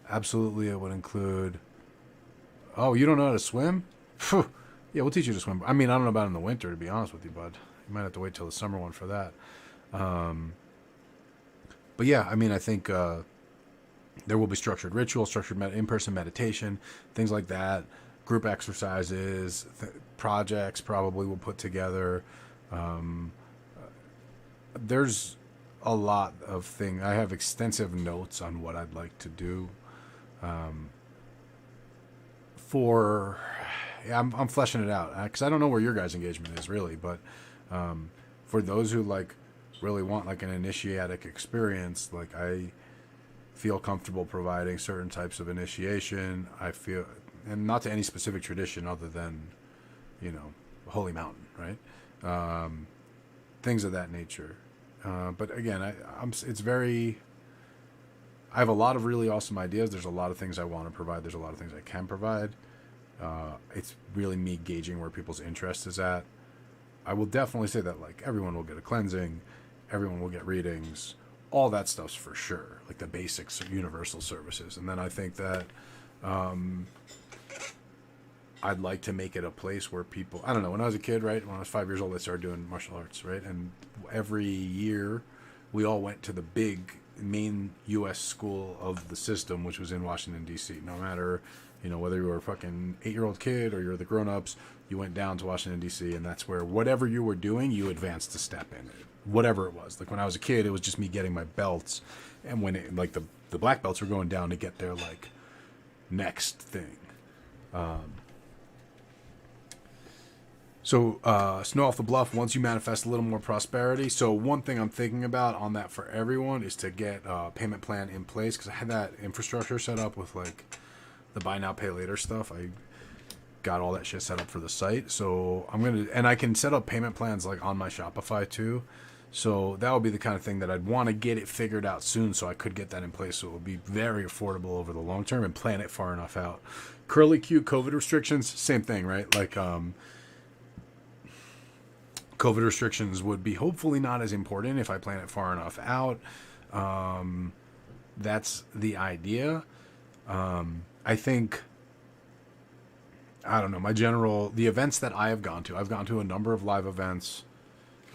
Absolutely it would include, oh, you don't know how to swim? Phew. Yeah, we'll teach you to swim. I mean, I don't know about in the winter, to be honest with you, bud. You might have to wait till the summer one for that. But yeah, I mean, I think there will be structured ritual, structured in-person meditation, things like that. Group exercises, projects probably we'll put together. There's a lot of things. I have extensive notes on what I'd like to do. I'm fleshing it out because I don't know where your guys' engagement is really, but for those who like really want like an initiatic experience, like I feel comfortable providing certain types of initiation. I feel, and not to any specific tradition other than, you know, Holy Mountain, right? Things of that nature. But again, I have a lot of really awesome ideas. There's a lot of things I want to provide. There's a lot of things I can provide. It's really me gauging where people's interest is at. I will definitely say that like everyone will get a cleansing, everyone will get readings, all that stuff's for sure, like the basics of universal services. And then I think that I'd like to make it a place where people, I don't know, when I was a kid, right, when I was 5 years old, I started doing martial arts, right? And every year we all went to the big main U.S. school of the system, which was in Washington, D.C. No matter You know, whether you were a fucking 8-year-old kid or you're the grown-ups, you went down to Washington, D.C., and that's where whatever you were doing, you advanced a step in it. Whatever it was. Like when I was a kid, it was just me getting my belts. And when it, like the black belts were going down to get their like next thing. So Snow Off the Bluff, once you manifest a little more prosperity. So one thing I'm thinking about on that for everyone is to get a payment plan in place, because I had that infrastructure set up with like the buy now, pay later stuff. I got all that shit set up for the site. So I'm going to, and I can set up payment plans like on my Shopify too. So that would be the kind of thing that I'd want to get it figured out soon so I could get that in place so it would be very affordable over the long term and plan it far enough out. Curly Q, COVID restrictions, same thing, right? Like, COVID restrictions would be hopefully not as important if I plan it far enough out. That's the idea. I think, I don't know, the events that I have gone to, I've gone to a number of live events,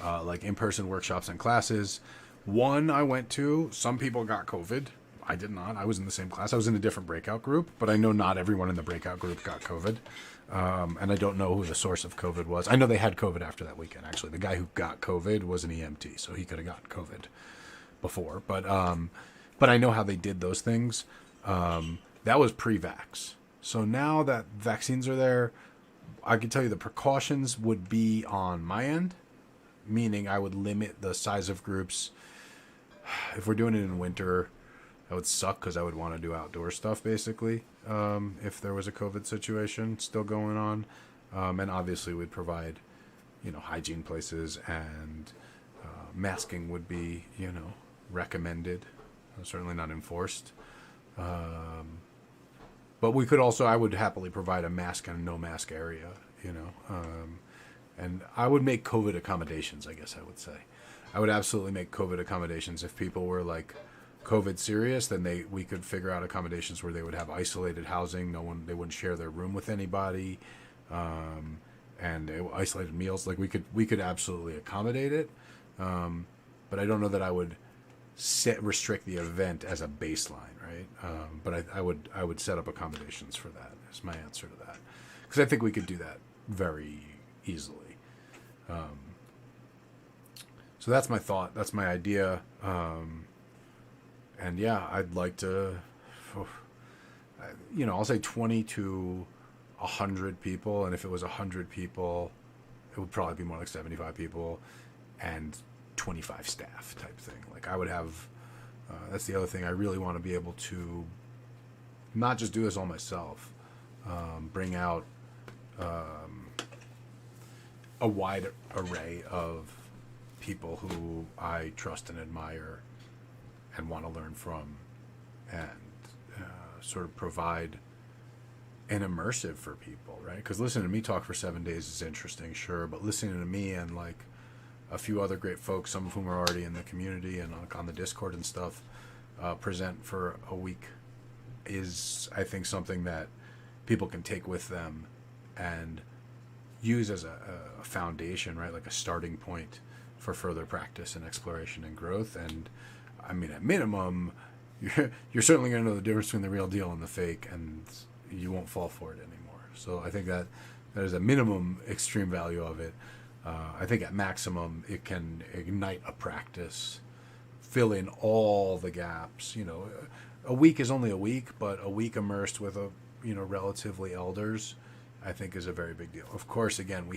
like in-person workshops and classes. One I went to, some people got COVID. I did not. I was in the same class. I was in a different breakout group, but I know not everyone in the breakout group got COVID. And I don't know who the source of COVID was. I know they had COVID after that weekend, actually. The guy who got COVID was an EMT, so he could have gotten COVID before. But I know how they did those things. That was pre-vax. So now that vaccines are there, I can tell you the precautions would be on my end, meaning I would limit the size of groups. If we're doing it in winter, that would suck because I would want to do outdoor stuff, basically, if there was a COVID situation still going on. And obviously we'd provide, hygiene places, and masking would be, recommended, certainly not enforced. But we could also, I would happily provide a mask and a no mask area, and I would make COVID accommodations, I guess I would say. I would absolutely make COVID accommodations. If people were like COVID serious, then we could figure out accommodations where they would have isolated housing. They wouldn't share their room with anybody, and isolated meals. Like we could absolutely accommodate it. But I don't know that I would restrict the event as a baseline, right? But I would set up accommodations for that. Is my answer to that, because I think we could do that very easily. So that's my thought. That's my idea. And yeah, I'd like to, I'll say 20 to 100 people. And if it was 100 people, it would probably be more like 75 people and 25 staff type thing. Like I would have, that's the other thing. I really want to be able to not just do this all myself, bring out a wide array of people who I trust and admire and want to learn from, and sort of provide an immersive for people, right? Because listening to me talk for 7 days is interesting, sure, but listening to me and like a few other great folks, some of whom are already in the community and on the Discord and stuff, present for a week is, I think, something that people can take with them and use as a foundation, right? Like a starting point for further practice and exploration and growth. And I mean, at minimum, you're certainly going to know the difference between the real deal and the fake, and you won't fall for it anymore. So I think that is a minimum extreme value of it. I think at maximum, it can ignite a practice, fill in all the gaps. A week is only a week, but a week immersed with relatively elders, I think is a very big deal. Of course, again, we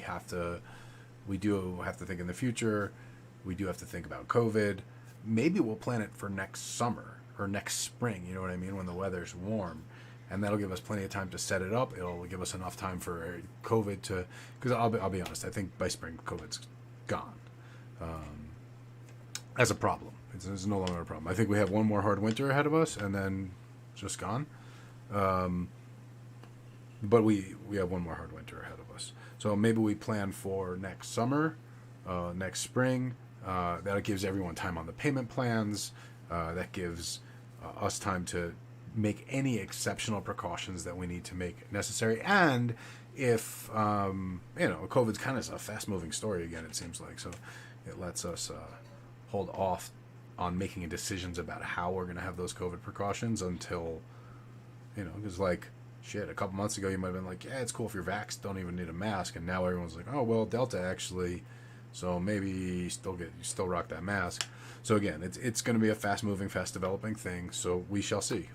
do have to think in the future. We do have to think about COVID. Maybe we'll plan it for next summer or next spring, you know what I mean, when the weather's warm. And that'll give us plenty of time to set it up. It'll give us enough time for COVID to, because I'll be honest, I think by spring COVID's gone. As a problem. It's no longer a problem. I think we have one more hard winter ahead of us and then just gone. But we have one more hard winter ahead of us. So maybe we plan for next summer, next spring. That gives everyone time on the payment plans. That gives us time to make any exceptional precautions that we need to make necessary. And if, COVID's kind of a fast-moving story again, it seems like. So it lets us hold off on making decisions about how we're going to have those COVID precautions until, because shit, a couple months ago you might have been like, yeah, it's cool if you're vaxxed, don't even need a mask, and now everyone's like, oh well, Delta actually, so maybe you still rock that mask. So again, it's going to be a fast moving, fast developing thing. So we shall see.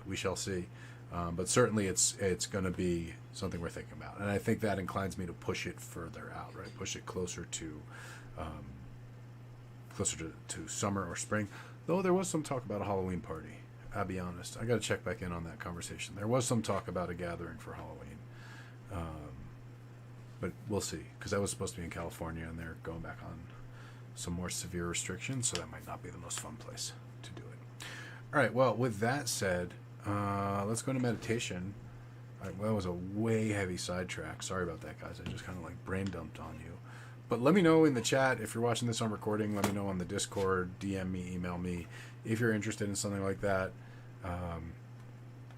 But certainly it's going to be something we're thinking about, and I think that inclines me to push it further out, right? Push it closer to summer or spring. Though there was some talk about a Halloween party. I'll be honest. I got to check back in on that conversation. There was some talk about a gathering for Halloween, but we'll see, because that was supposed to be in California, and they're going back on some more severe restrictions, so that might not be the most fun place to do it. All right. Well, with that said, let's go to meditation. All right, well, that was a way heavy sidetrack. Sorry about that, guys. I just kind of like brain dumped on you. But let me know in the chat if you're watching this on recording. Let me know on the Discord, DM me, email me if you're interested in something like that.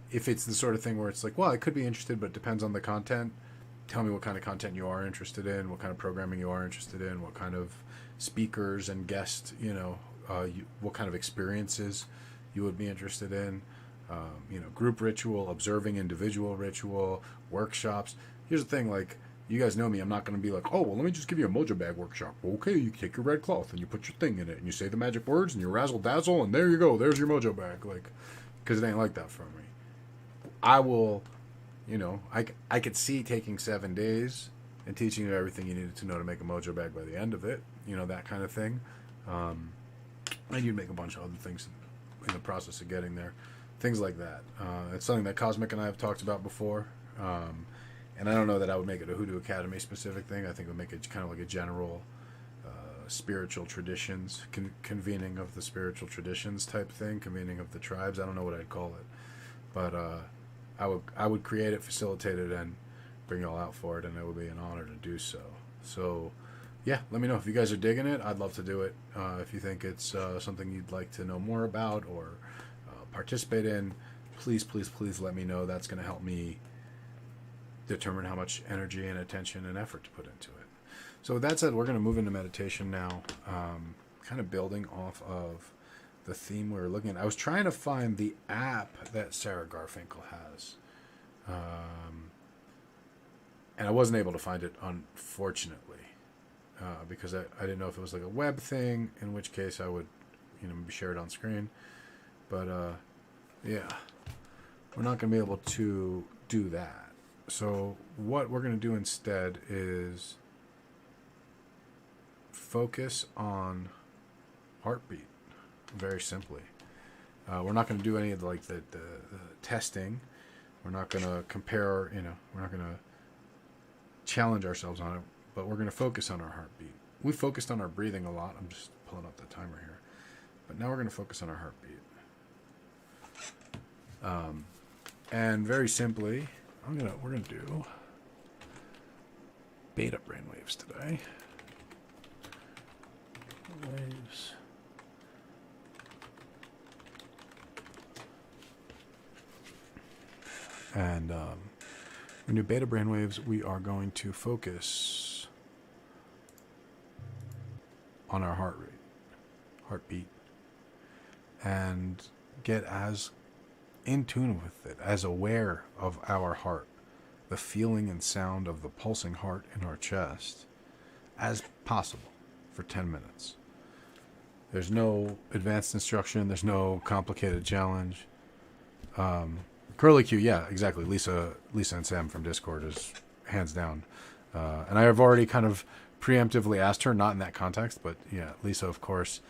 If it's the sort of thing where it's like, well, I could be interested, but it depends on the content. Tell me what kind of content you are interested in, what kind of programming you are interested in, what kind of speakers and guests, what kind of experiences you would be interested in. Group ritual, observing individual ritual, workshops. Here's the thing, like, you guys know me, I'm not going to be like, oh, well, let me just give you a mojo bag workshop. Okay, you take your red cloth and you put your thing in it and you say the magic words and you razzle dazzle and there you go, there's your mojo bag. Like, because it ain't like that for me. I will, I could see taking 7 days and teaching you everything you needed to know to make a mojo bag by the end of it, that kind of thing. And you'd make a bunch of other things in the process of getting there. Things like that. It's something that Cosmic and I have talked about before. And I don't know that I would make it a Hoodoo Academy specific thing. I think it would make it kind of like a general spiritual traditions, convening of the spiritual traditions type thing, convening of the tribes. I don't know what I'd call it. But I would create it, facilitate it, and bring you all out for it, and it would be an honor to do so. So, yeah, let me know if you guys are digging it. I'd love to do it. If you think it's something you'd like to know more about or participate in, please let me know. That's going to help me determine how much energy and attention and effort to put into it. So with that said, we're going to move into meditation now, kind of building off of the theme we were looking at. I was trying to find the app that Sarah Garfinkel has, and I wasn't able to find it, unfortunately, because I didn't know if it was like a web thing, in which case I would maybe share it on screen. But yeah, we're not going to be able to do that. So what we're going to do instead is focus on heartbeat, very simply. We're not going to do any of the testing. We're not going to compare, we're not going to challenge ourselves on it, but we're going to focus on our heartbeat. We focused on our breathing a lot. I'm just pulling up the timer here. But now we're going to focus on our heartbeat. And very simply, we're gonna do beta brainwaves today. Waves. And when we do beta brainwaves, we are going to focus on our heart rate, heartbeat, and get as in tune with it, as aware of our heart, the feeling and sound of the pulsing heart in our chest as possible for 10 minutes. There's no advanced instruction. There's no complicated challenge. Curly Q, yeah, exactly. Lisa and Sam from Discord is hands down. And I have already kind of preemptively asked her, not in that context, but yeah, Lisa, of course,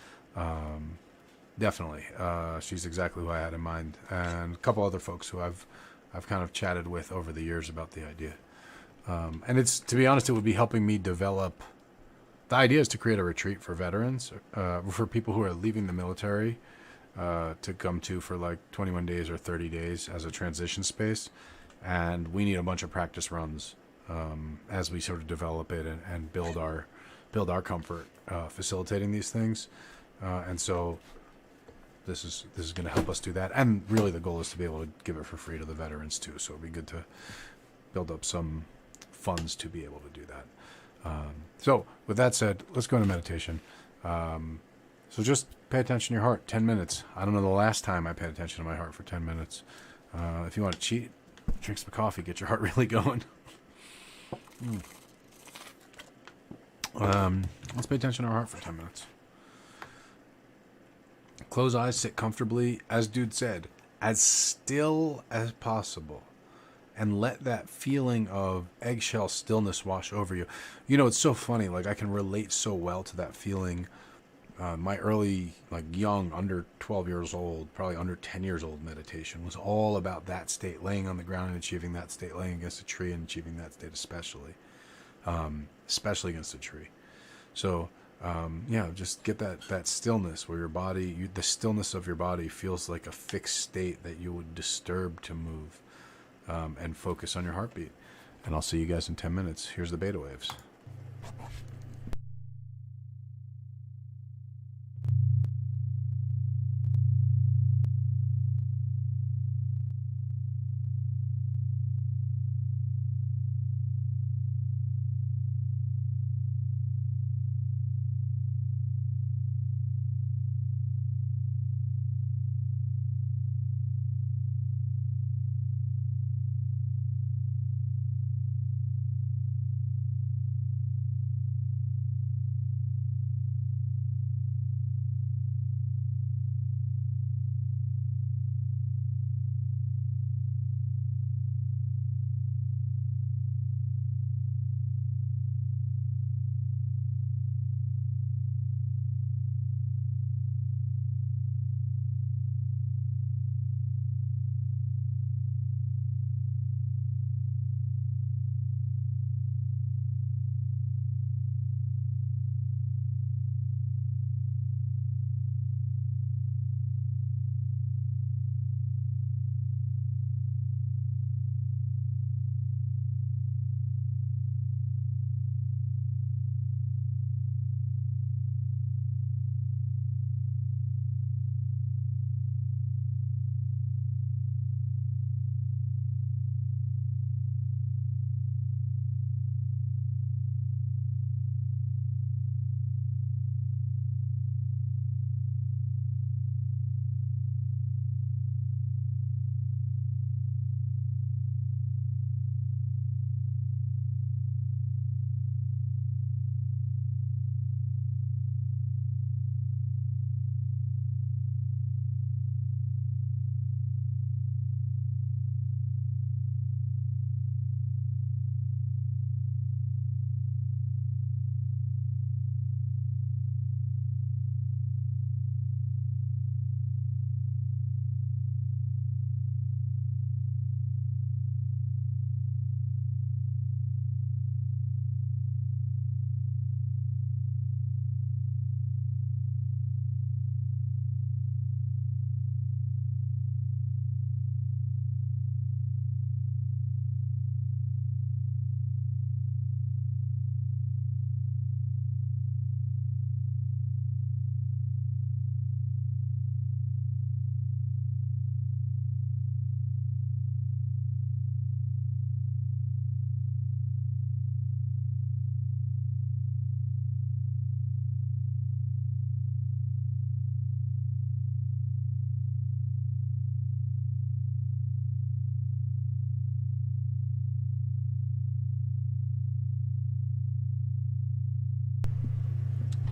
definitely. She's exactly who I had in mind. And a couple other folks who I've kind of chatted with over the years about the idea. And it's, to be honest, it would be helping me develop. The idea is to create a retreat for veterans, for people who are leaving the military, to come to for like 21 days or 30 days as a transition space. And we need a bunch of practice runs as we sort of develop it and build our comfort facilitating these things. And so this is going to help us do that. And really the goal is to be able to give it for free to the veterans too. So it'd be good to build up some funds to be able to do that. So with that said, let's go into meditation. So just pay attention to your heart, 10 minutes. I don't know the last time I paid attention to my heart for 10 minutes. If you want to cheat, Drink some coffee, get your heart really going. Let's pay attention to our heart for 10 minutes. Close eyes, sit comfortably, as dude said, as still as possible. And let that feeling of eggshell stillness wash over you. You know, it's so funny. Like, I can relate so well to that feeling. My early, like, young, under 12 years old, probably under 10 years old meditation was all about that state, laying on the ground and achieving that state, laying against a tree and achieving that state especially against a tree. So, yeah, just get that stillness where your body, the stillness of your body feels like a fixed state that you would disturb to move, and focus on your heartbeat. And I'll see you guys in 10 minutes. Here's the beta waves.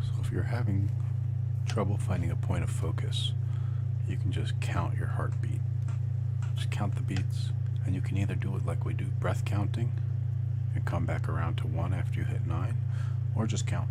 So if you're having trouble finding a point of focus, you can just count your heartbeat. Just count the beats, and you can either do it like we do breath counting and come back around to 1 after you hit 9, or just count.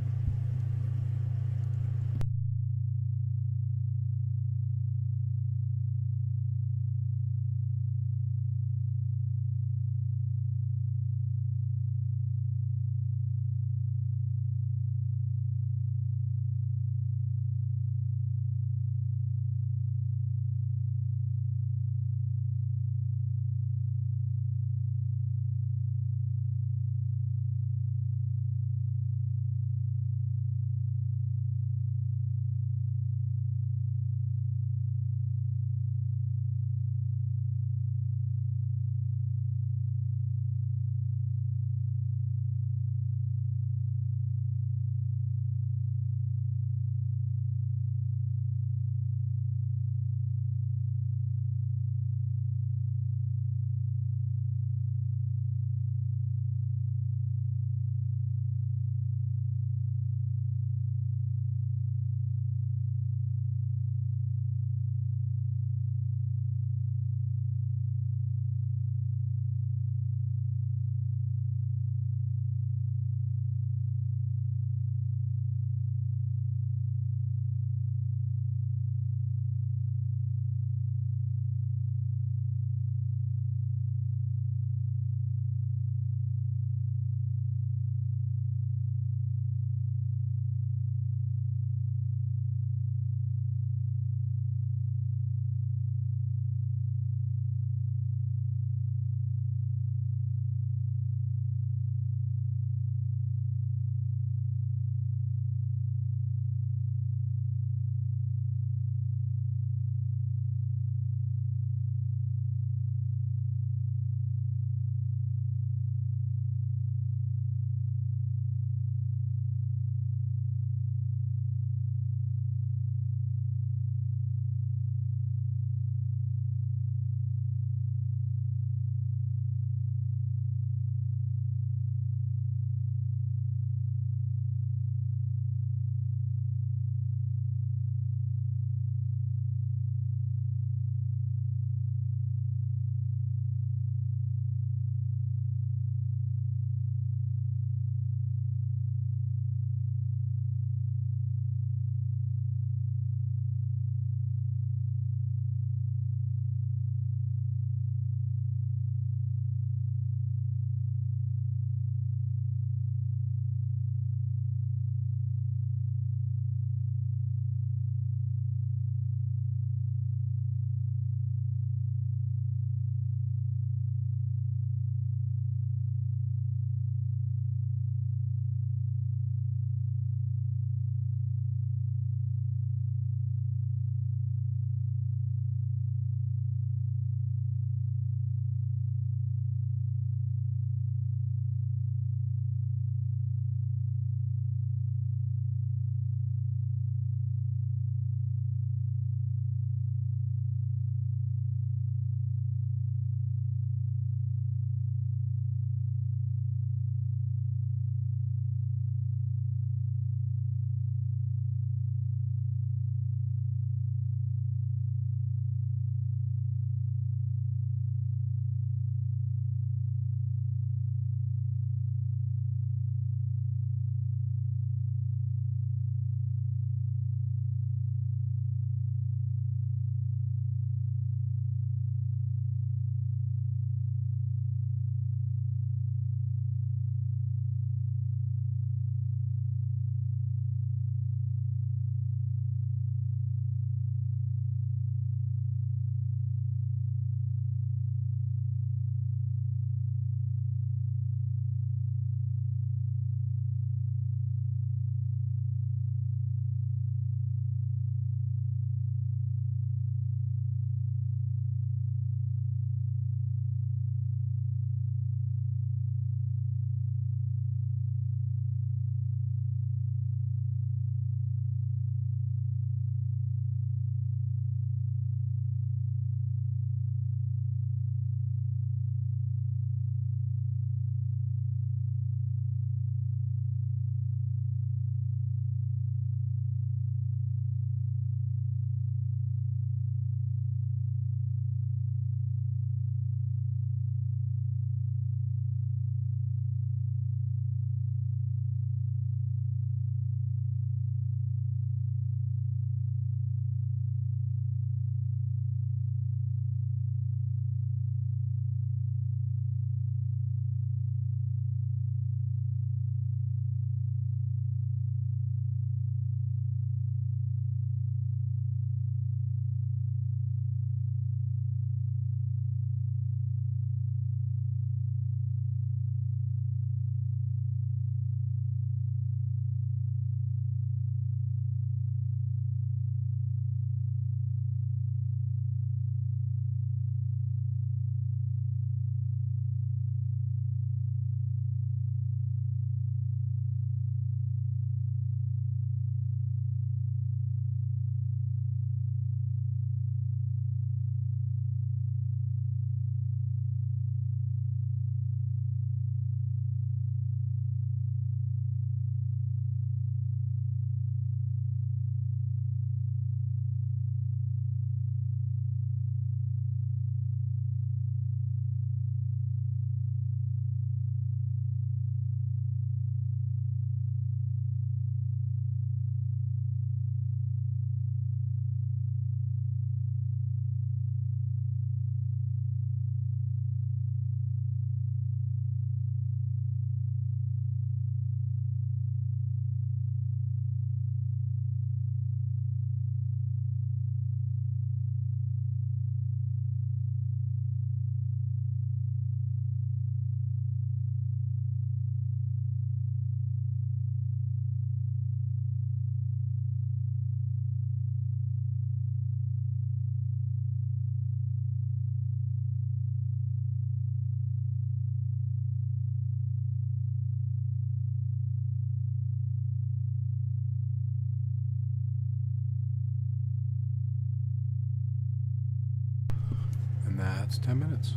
That's 10 minutes.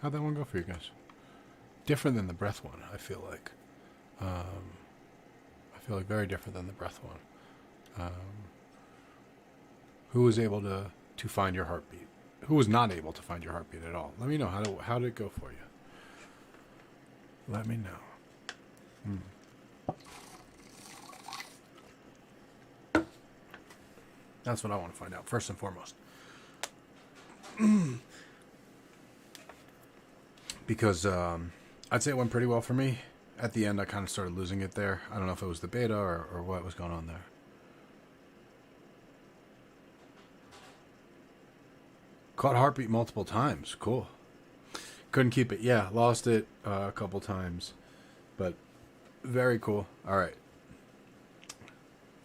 How'd that one go for you guys? Different than the breath one, I feel like. Very different than the breath one. Who was able to find your heartbeat? Who was not able to find your heartbeat at all? Let me know. How did it go for you? Let me know. That's what I want to find out, first and foremost. Because I'd say it went pretty well for me. At the end, I kind of started losing it there. I don't know if it was the beta or what was going on there. Caught heartbeat multiple times. Cool. Couldn't keep it. Yeah, lost it a couple times. But very cool. All right.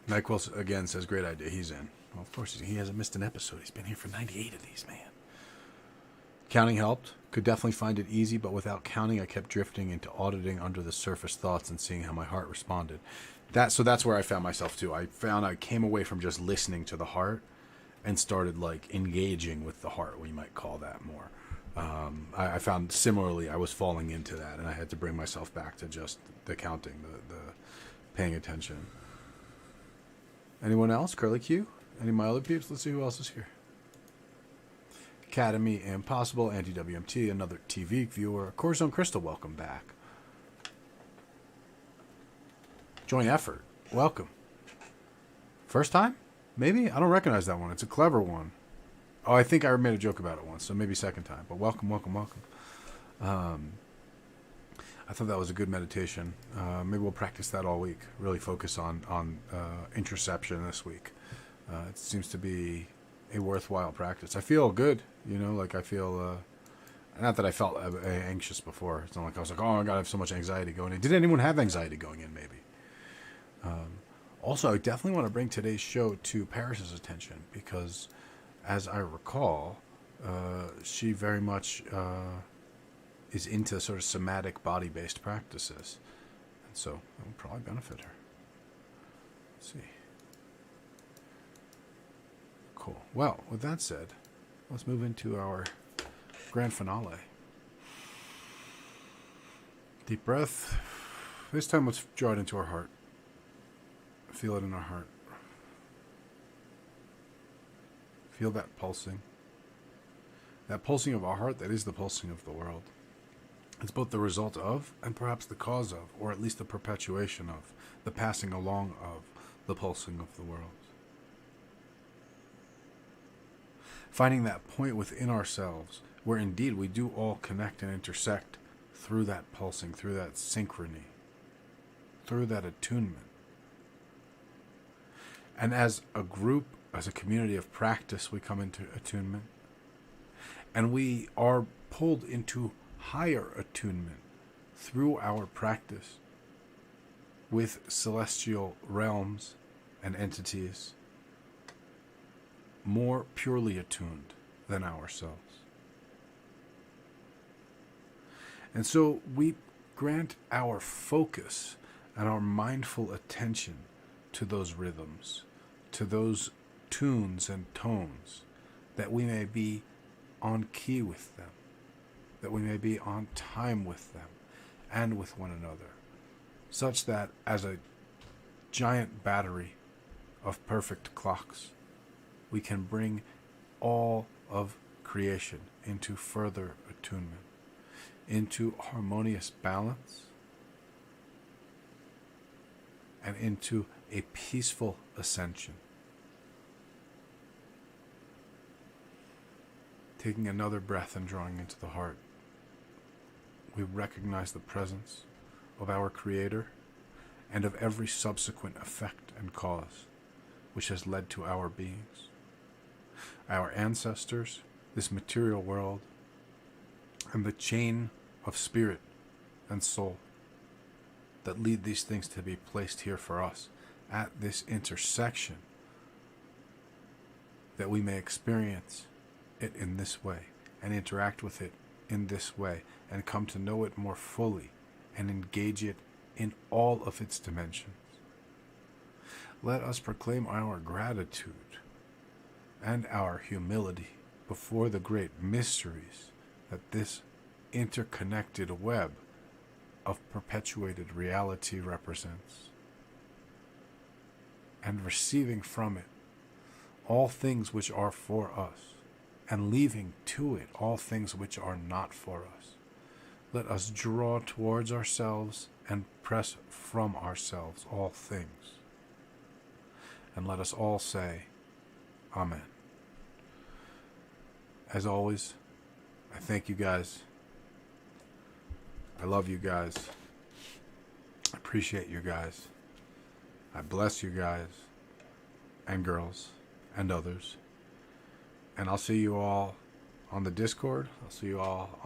NyQuil again says, great idea. He's in. Well, of course, he hasn't missed an episode. He's been here for 98 of these, man. Counting helped. Could definitely find it easy, but without counting, I kept drifting into auditing under the surface thoughts and seeing how my heart responded. So that's where I found myself, too. I found I came away from just listening to the heart and started, like, engaging with the heart, we might call that more. I found similarly I was falling into that, and I had to bring myself back to just the counting, the paying attention. Anyone else? Curly Q? Any of my other peeps? Let's see who else is here. Academy, Impossible, Anti-WMT, another TV viewer. Corazon Crystal, welcome back. Joint Effort, welcome. First time? Maybe? I don't recognize that one. It's a clever one. Oh, I think I made a joke about it once, so maybe second time. But welcome. I thought that was a good meditation. Maybe we'll practice that all week. Really focus on Introception this week. It seems to be a worthwhile practice. I feel good, like I feel, not that I felt anxious before. It's not like I was like, oh my God, I have so much anxiety going in. Did anyone have anxiety going in, maybe? Also, I definitely want to bring today's show to Paris's attention because, as I recall, she very much is into sort of somatic body-based practices. And so it will probably benefit her. Let's see. Cool. Well, with that said, let's move into our grand finale. Deep breath. This time, let's draw it into our heart. Feel it in our heart. Feel that pulsing. That pulsing of our heart, that is the pulsing of the world. It's both the result of, and perhaps the cause of, or at least the perpetuation of, the passing along of, the pulsing of the world. Finding that point within ourselves where indeed we do all connect and intersect through that pulsing, through that synchrony, through that attunement. And as a group, as a community of practice, we come into attunement. And we are pulled into higher attunement through our practice with celestial realms and entities more purely attuned than ourselves. And so we grant our focus and our mindful attention to those rhythms, to those tunes and tones, that we may be on key with them, that we may be on time with them and with one another, such that as a giant battery of perfect clocks, we can bring all of creation into further attunement, into harmonious balance, and into a peaceful ascension. Taking another breath and drawing into the heart, we recognize the presence of our Creator and of every subsequent effect and cause which has led to our beings. Our ancestors, this material world, and the chain of spirit and soul that lead these things to be placed here for us at this intersection, that we may experience it in this way and interact with it in this way and come to know it more fully and engage it in all of its dimensions. Let us proclaim our gratitude and our humility before the great mysteries that this interconnected web of perpetuated reality represents, and receiving from it all things which are for us, and leaving to it all things which are not for us. Let us draw towards ourselves and press from ourselves all things. And let us all say, Amen. As always, I thank you guys. I love you guys. I appreciate you guys. I bless you guys and girls and others. And I'll see you all on the Discord. I'll see you all